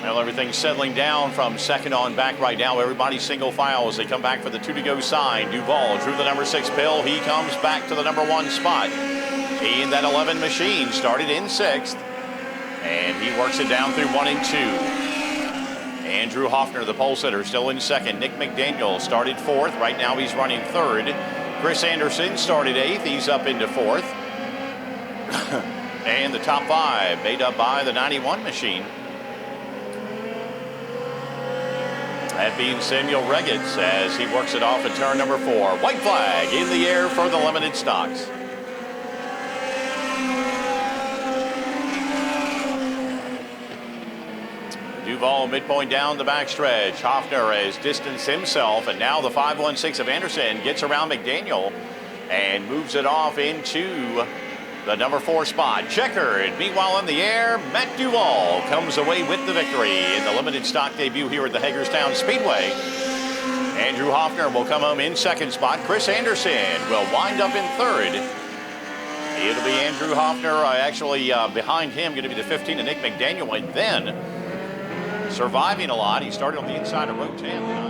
Well, everything's settling down from second on back right now. Everybody's single file as they come back for the 2 to go sign. Duval drew the number 6 pill. He comes back to the number 1 spot. He and that 11 machine started in 6th. And he works it down through 1 and 2. Andrew Hoffner, the pole sitter, still in 2nd. Nick McDaniel started 4th. Right now he's running 3rd. Chris Anderson started 8th. He's up into 4th. And the top 5 made up by the 91 machine. That being Samuel Regetz as he works it off at turn number 4. White flag in the air for the limited stocks. Duval midpoint down the backstretch. Hoffner has distanced himself, and now the 516 of Anderson gets around McDaniel and moves it off into the number 4 spot. Checkered. Meanwhile in the air, Matt Duval comes away with the victory in the limited stock debut here at the Hagerstown Speedway. Andrew Hoffner will come home in 2nd spot. Chris Anderson will wind up in 3rd. It'll be Andrew Hoffner behind him, going to be the 15 of Nick McDaniel, and then surviving a lot. He started on the inside of row 10.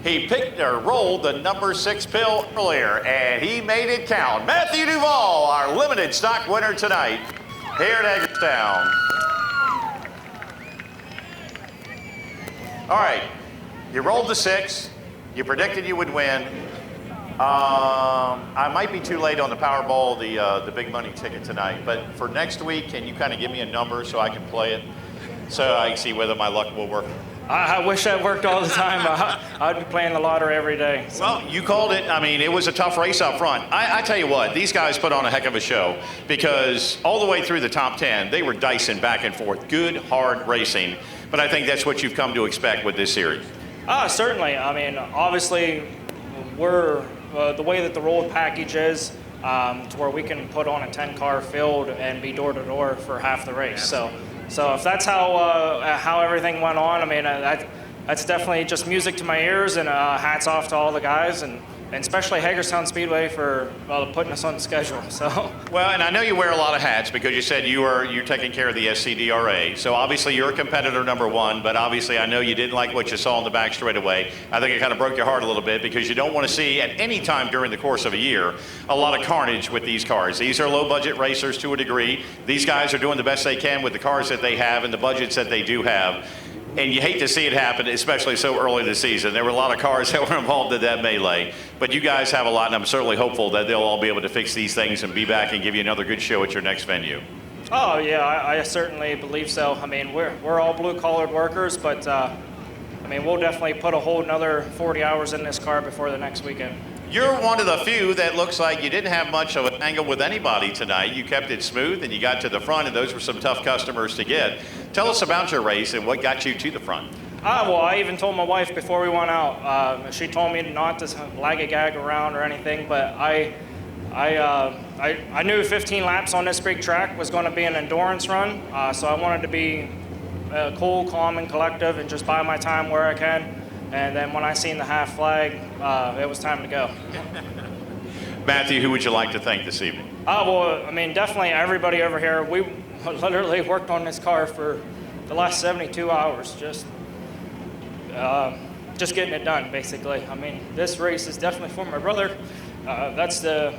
He picked or rolled the number 6 pill earlier, and he made it count. Matthew Duval, our limited stock winner tonight here at Hagerstown. All right, you rolled the 6. You predicted you would win. I might be too late on the Powerball, the big money ticket tonight, but for next week, can you kind of give me a number so I can play it, so I can see whether my luck will work? I wish that worked all the time. I'd be playing the lottery every day. So. Well, you called it. I mean, it was a tough race up front. I tell you what, these guys put on a heck of a show because all the way through the top 10, they were dicing back and forth. Good, hard racing. But I think that's what you've come to expect with this series. Certainly. I mean, obviously, we're the way that the rolled package is to where we can put on a 10-car field and be door-to-door for half the race. So if that's how everything went on, I mean, that's definitely just music to my ears, and hats off to all the guys, and especially Hagerstown Speedway for putting us on the schedule. So. Well, and I know you wear a lot of hats because you said you're taking care of the SCDRA. So obviously you're a competitor number 1, but obviously I know you didn't like what you saw in the back straightaway. I think it kind of broke your heart a little bit because you don't want to see at any time during the course of a year a lot of carnage with these cars. These are low budget racers to a degree. These guys are doing the best they can with the cars that they have and the budgets that they do have. And you hate to see it happen, especially so early in the season. There were a lot of cars that were involved in that melee. But you guys have a lot, and I'm certainly hopeful that they'll all be able to fix these things and be back and give you another good show at your next venue. Oh, yeah, I certainly believe so. I mean, we're all blue-collared workers, but, I mean, we'll definitely put a whole another 40 hours in this car before the next weekend. You're one of the few that looks like you didn't have much of an angle with anybody tonight. You kept it smooth and you got to the front, and those were some tough customers to get. Tell us about your race and what got you to the front. Well, I even told my wife before we went out. She told me not to lag around or anything, but I knew 15 laps on this big track was going to be an endurance run, so I wanted to be cool, calm, and collective and just buy my time where I can. And then when I seen the half flag, it was time to go. Matthew, who would you like to thank this evening? Well, I mean, definitely everybody over here. We literally worked on this car for the last 72 hours, just getting it done, basically. I mean, this race is definitely for my brother. That's the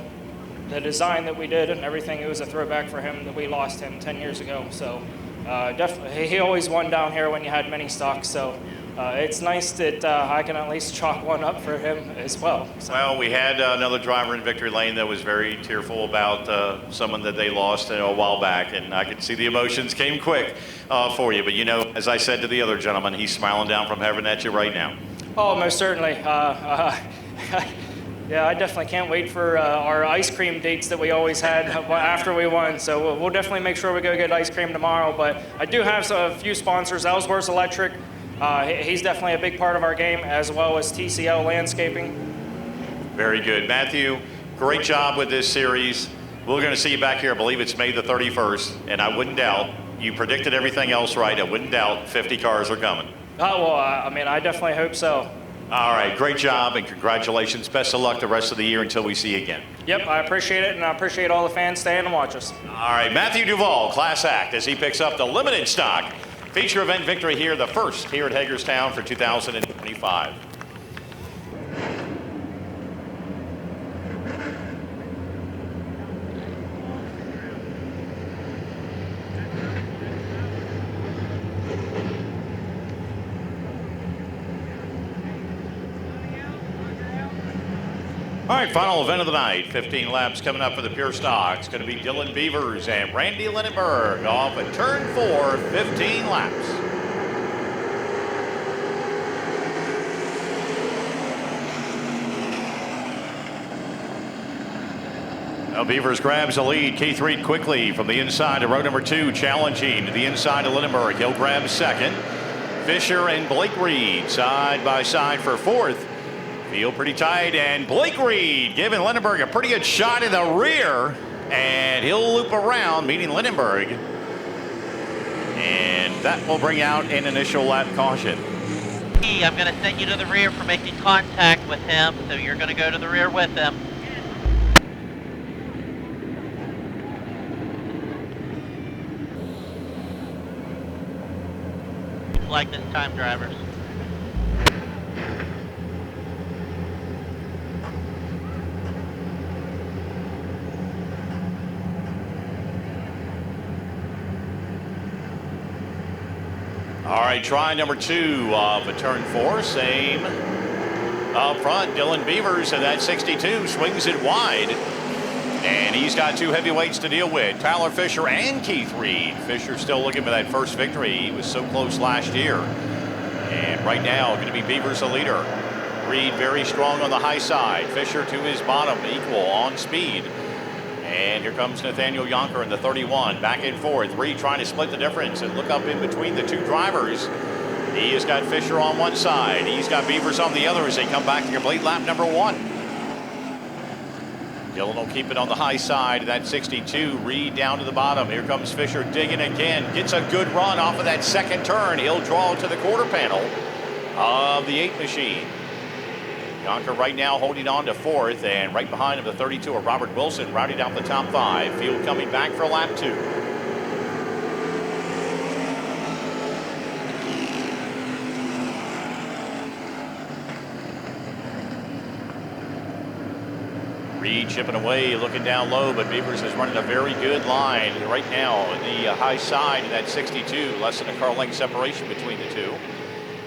design that we did and everything. It was a throwback for him that we lost him 10 years ago. So definitely, he always won down here when you had mini stocks. So. It's nice that I can at least chalk one up for him as well. So. Well, we had another driver in victory lane that was very tearful about someone that they lost a while back, and I could see the emotions came quick for you. But, you know, as I said to the other gentleman, he's smiling down from heaven at you right now. Oh, most certainly. Yeah, I definitely can't wait for our ice cream dates that we always had after we won. So we'll definitely make sure we go get ice cream tomorrow. But I do have a few sponsors. Ellsworth's Electric. He's definitely a big part of our game, as well as TCL Landscaping. Very good. Matthew, great job with this series. We're going to see you back here. I believe it's May the 31st, and I wouldn't doubt You predicted everything else right. I wouldn't doubt 50 cars are coming. Oh, well, I mean, I definitely hope so. All right, great job and congratulations. Best of luck the rest of the year until we see you again. Yep, I appreciate it, and I appreciate all the fans staying and watch us. All right, Matthew Duvall, class act, as he picks up the limited stock feature event victory here, the first here at Hagerstown for 2025. All right, final event of the night. 15 laps coming up for the Pure Stock. It's going to be Dylan Beavers and Randy Lindenberg off at turn 4, 15 laps. Now Beavers grabs the lead. Keith Reed quickly from the inside to row number 2, challenging to the inside of Lindenberg. He'll grab second. Fisher and Blake Reed side by side for 4th. Feel pretty tight, and Blake Reed giving Lindenberg a pretty good shot in the rear, and he'll loop around, meeting Lindenberg. And that will bring out an initial lap caution. I'm going to send you to the rear for making contact with him, so you're going to go to the rear with him. Like this time, drivers. All right, try number 2 of a turn 4, same up front. Dylan Beavers at that 62 swings it wide, and he's got 2 heavyweights to deal with, Tyler Fisher and Keith Reed. Fisher still looking for that first victory. He was so close last year, and right now going to be Beavers the leader. Reed very strong on the high side. Fisher to his bottom, equal on speed. And here comes Nathaniel Yonker in the 31, back and forth. Reed trying to split the difference and look up in between the 2 drivers. He has got Fisher on one side. He's got Beavers on the other as they come back to complete lap number 1. Dylan will keep it on the high side of that 62. Reed down to the bottom. Here comes Fisher digging again. Gets a good run off of that second turn. He'll draw to the quarter panel of the 8 machine. Yonker right now holding on to 4th, and right behind him the 32 of Robert Wilson, routing out the top 5. Field coming back for lap 2. Reed chipping away, looking down low, but Beavers is running a very good line right now in the high side of that 62, less than a car length separation between the 2.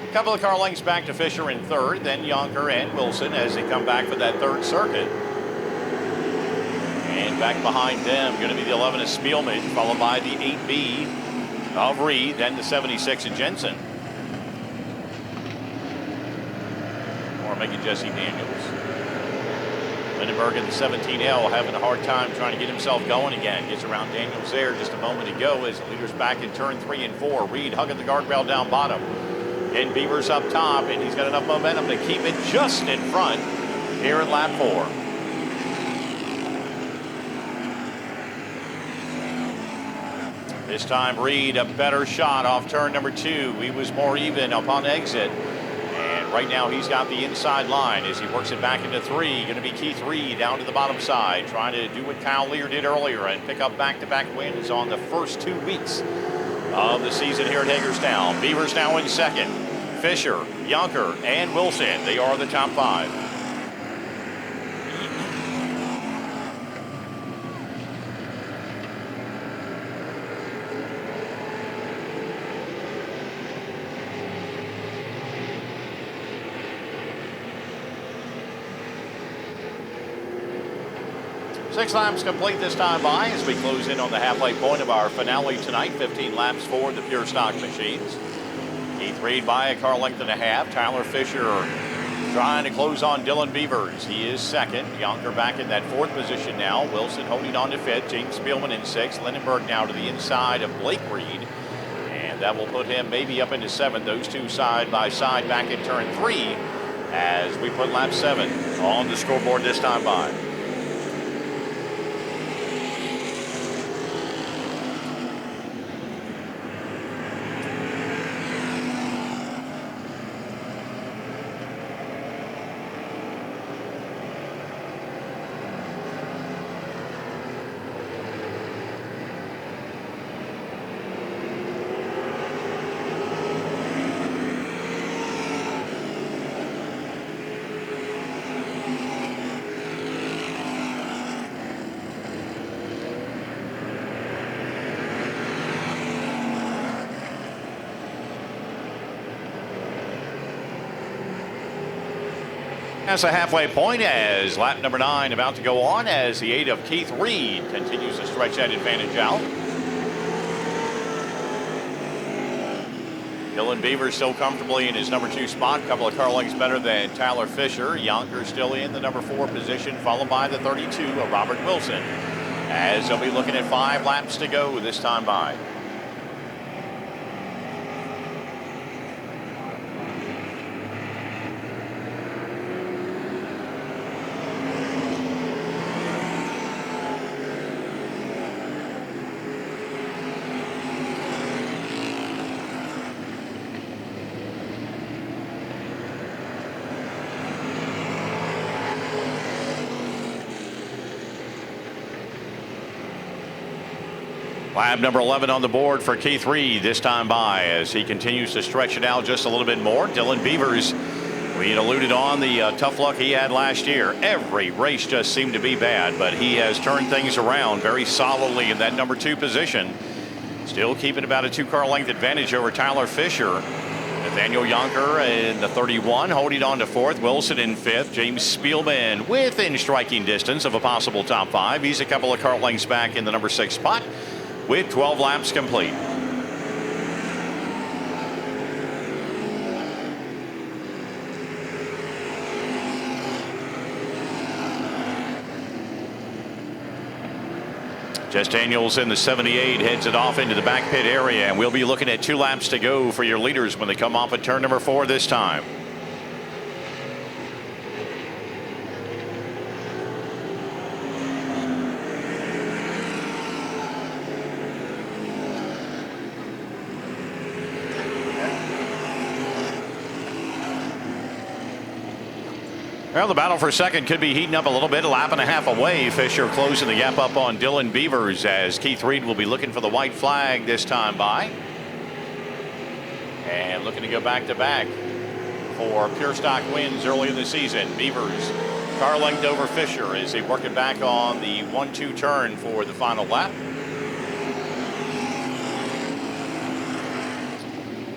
A couple of car lengths back to Fisher in 3rd, then Yonker and Wilson as they come back for that 3rd circuit. And back behind them, going to be the 11 of Spielman, followed by the 8B of Reed, then the 76 of Jensen. Or making Jesse Daniels. Lindenberg in the 17L having a hard time trying to get himself going again. Gets around Daniels there just a moment ago as the leader's back in turn 3 and 4. Reed hugging the guardrail down bottom. And Beavers up top, and he's got enough momentum to keep it just in front here at lap 4. This time Reed a better shot off turn number 2. He was more even upon exit. And right now he's got the inside line as he works it back into 3. Going to be Keith Reed down to the bottom side, trying to do what Kyle Lear did earlier and pick up back-to-back wins on the first 2 weeks of the season here at Hagerstown. Beavers now in 2nd. Fisher, Yonker, and Wilson. They are the top 5. Six laps complete this time by as we close in on the halfway point of our finale tonight. 15 laps for the Pure Stock machines. Keith Reed by a car length and a half. Tyler Fisher trying to close on Dylan Beavers. He is 2nd. Yonker back in that 4th position now. Wilson holding on to 5th. James Spielman in 6th. Lindenberg now to the inside of Blake Reed. And that will put him maybe up into 7th. Those 2 side by side back in turn 3 as we put lap 7 on the scoreboard this time by. That's a halfway point as lap number 9 about to go on as the 8 of Keith Reed continues to stretch that advantage out. Dylan Beaver still comfortably in his number 2 spot, a couple of car lengths better than Tyler Fisher. Yonker still in the number 4 position, followed by the 32 of Robert Wilson, as they'll be looking at 5 laps to go this time by. Lap number 11 on the board for Keith Reed this time by as he continues to stretch it out just a little bit more. Dylan Beavers, we had alluded on the tough luck he had last year. Every race just seemed to be bad, but he has turned things around very solidly in that number 2 position. Still keeping about a 2-car length advantage over Tyler Fisher. Nathaniel Yonker in the 31, holding on to 4th. Wilson in 5th. James Spielman within striking distance of a possible top 5. He's a couple of car lengths back in the number 6 spot, with 12 laps complete. Jess Daniels in the 78 heads it off into the back pit area, and we'll be looking at 2 laps to go for your leaders when they come off at turn number 4 this time. Well, the battle for second could be heating up a little bit. A lap and a half away. Fisher closing the gap up on Dylan Beavers as Keith Reed will be looking for the white flag this time by. And looking to go back to back for pure stock wins early in the season. Beavers car length over Fisher as they work it back on the 1-2 turn for the final lap.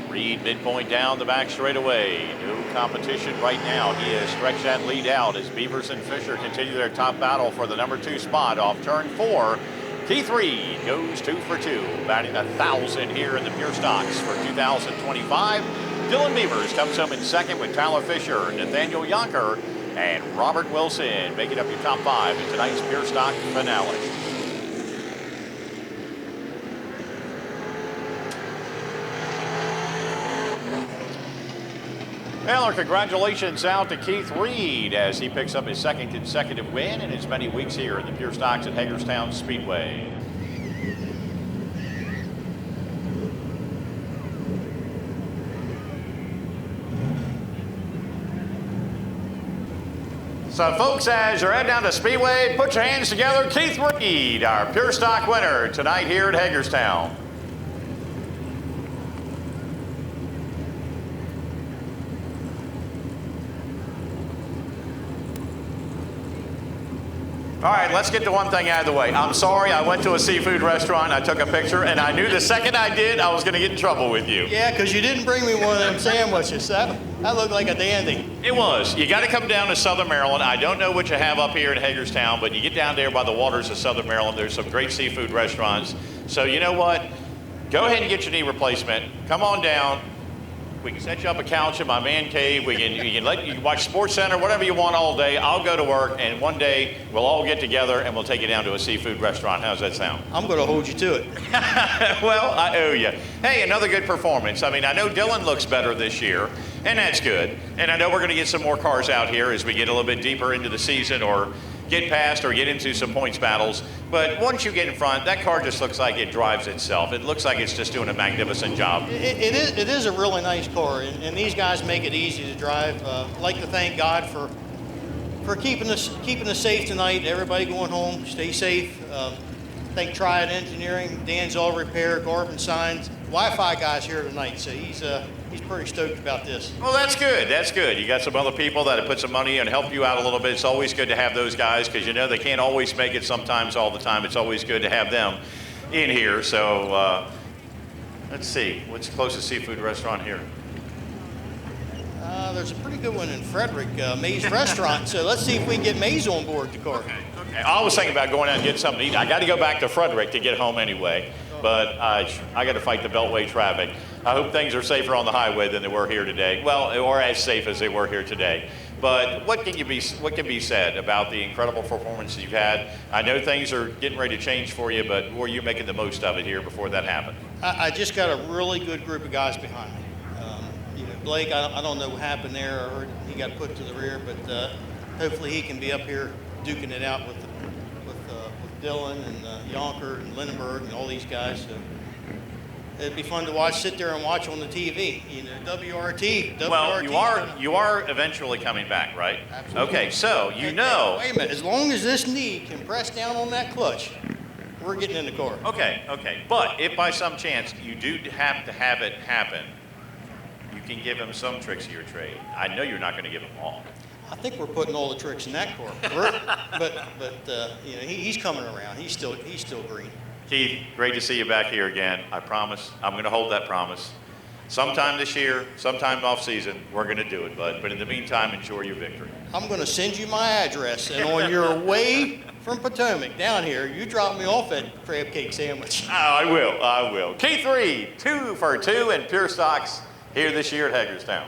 Reed midpoint down the back straightaway. No competition right now. He has stretched that lead out as Beavers and Fisher continue their top battle for the number 2 spot off turn 4. Keith Reed goes 2 for 2, batting 1,000 here in the pure stocks for 2025. Dylan Beavers comes home in second with Tyler Fisher, Nathaniel Yonker, and Robert Wilson making up your top 5 in tonight's pure stock finale. Well, our congratulations out to Keith Reed as he picks up his 2nd consecutive win in as many weeks here in the Pure Stocks at Hagerstown Speedway. So, folks, as you're heading down to Speedway, put your hands together. Keith Reed, our Pure Stock winner tonight here at Hagerstown. All right, let's get the one thing out of the way. I'm sorry, I went to a seafood restaurant, I took a picture, and I knew the second I did, I was going to get in trouble with you. Yeah, because you didn't bring me one of them sandwiches. That looked like a dandy. It was. You got to come down to Southern Maryland. I don't know what you have up here in Hagerstown, but you get down there by the waters of Southern Maryland. There's some great seafood restaurants. So you know what? Go ahead and get your knee replacement. Come on down. We can set you up a couch in my man cave. You can watch Sports Center, whatever you want all day. I'll go to work, and one day we'll all get together and we'll take you down to a seafood restaurant. How's that sound? I'm going to hold you to it. Well, I owe you. Hey, another good performance. I mean, I know Dylan looks better this year, and that's good. And I know we're going to get some more cars out here as we get a little bit deeper into the season or get past or get into some points battles. But once you get in front, that car just looks like it drives itself. It looks like it's just doing a magnificent job. It is a really nice car, and these guys make it easy to drive. I'd like to thank God for keeping us safe tonight. Everybody going home, stay safe. Thank Triad Engineering, Dan's All Repair, Garvin Signs, Wi-Fi guys here tonight. So he's pretty stoked about this. Well, that's good. That's good. You got some other people that have put some money and help you out a little bit. It's always good to have those guys because you know they can't always make it sometimes all the time. It's always good to have them in here. So let's see. What's the closest seafood restaurant here? There's a pretty good one in Frederick, May's Restaurant. So let's see if we can get May's on board the car. Okay. I was thinking about going out and getting something to eat. I got to go back to Frederick to get home anyway, but I got to fight the Beltway traffic. I hope things are safer on the highway than they were here today. Well, or as safe as they were here today. But what can be said about the incredible performance you've had? I know things are getting ready to change for you, but were you making the most of it here before that happened? I just got a really good group of guys behind me. Blake, I don't know what happened there. I heard he got put to the rear, but hopefully he can be up here duking it out with Dylan and Yonker and Lindenberg and all these guys. So it'd be fun to sit there and watch on the TV. WRT. Well, you are eventually coming back, right? Absolutely. Okay, so Wait a minute. As long as this knee can press down on that clutch, we're getting in the car. Okay. But if by some chance you do have to have it happen, you can give him some tricks of your trade. I know you're not going to give him all. I think we're putting all the tricks in that car. but he's coming around. He's still green. Keith, great to see you back here again. I promise. I'm going to hold that promise. Sometime this year, sometime off season, we're going to do it, bud. But in the meantime, enjoy your victory. I'm going to send you my address, and on your way from Potomac down here, you drop me off at crab cake sandwich. Oh, I will. Keith Reed, 2 for 2 in pure stocks here this year at Hagerstown.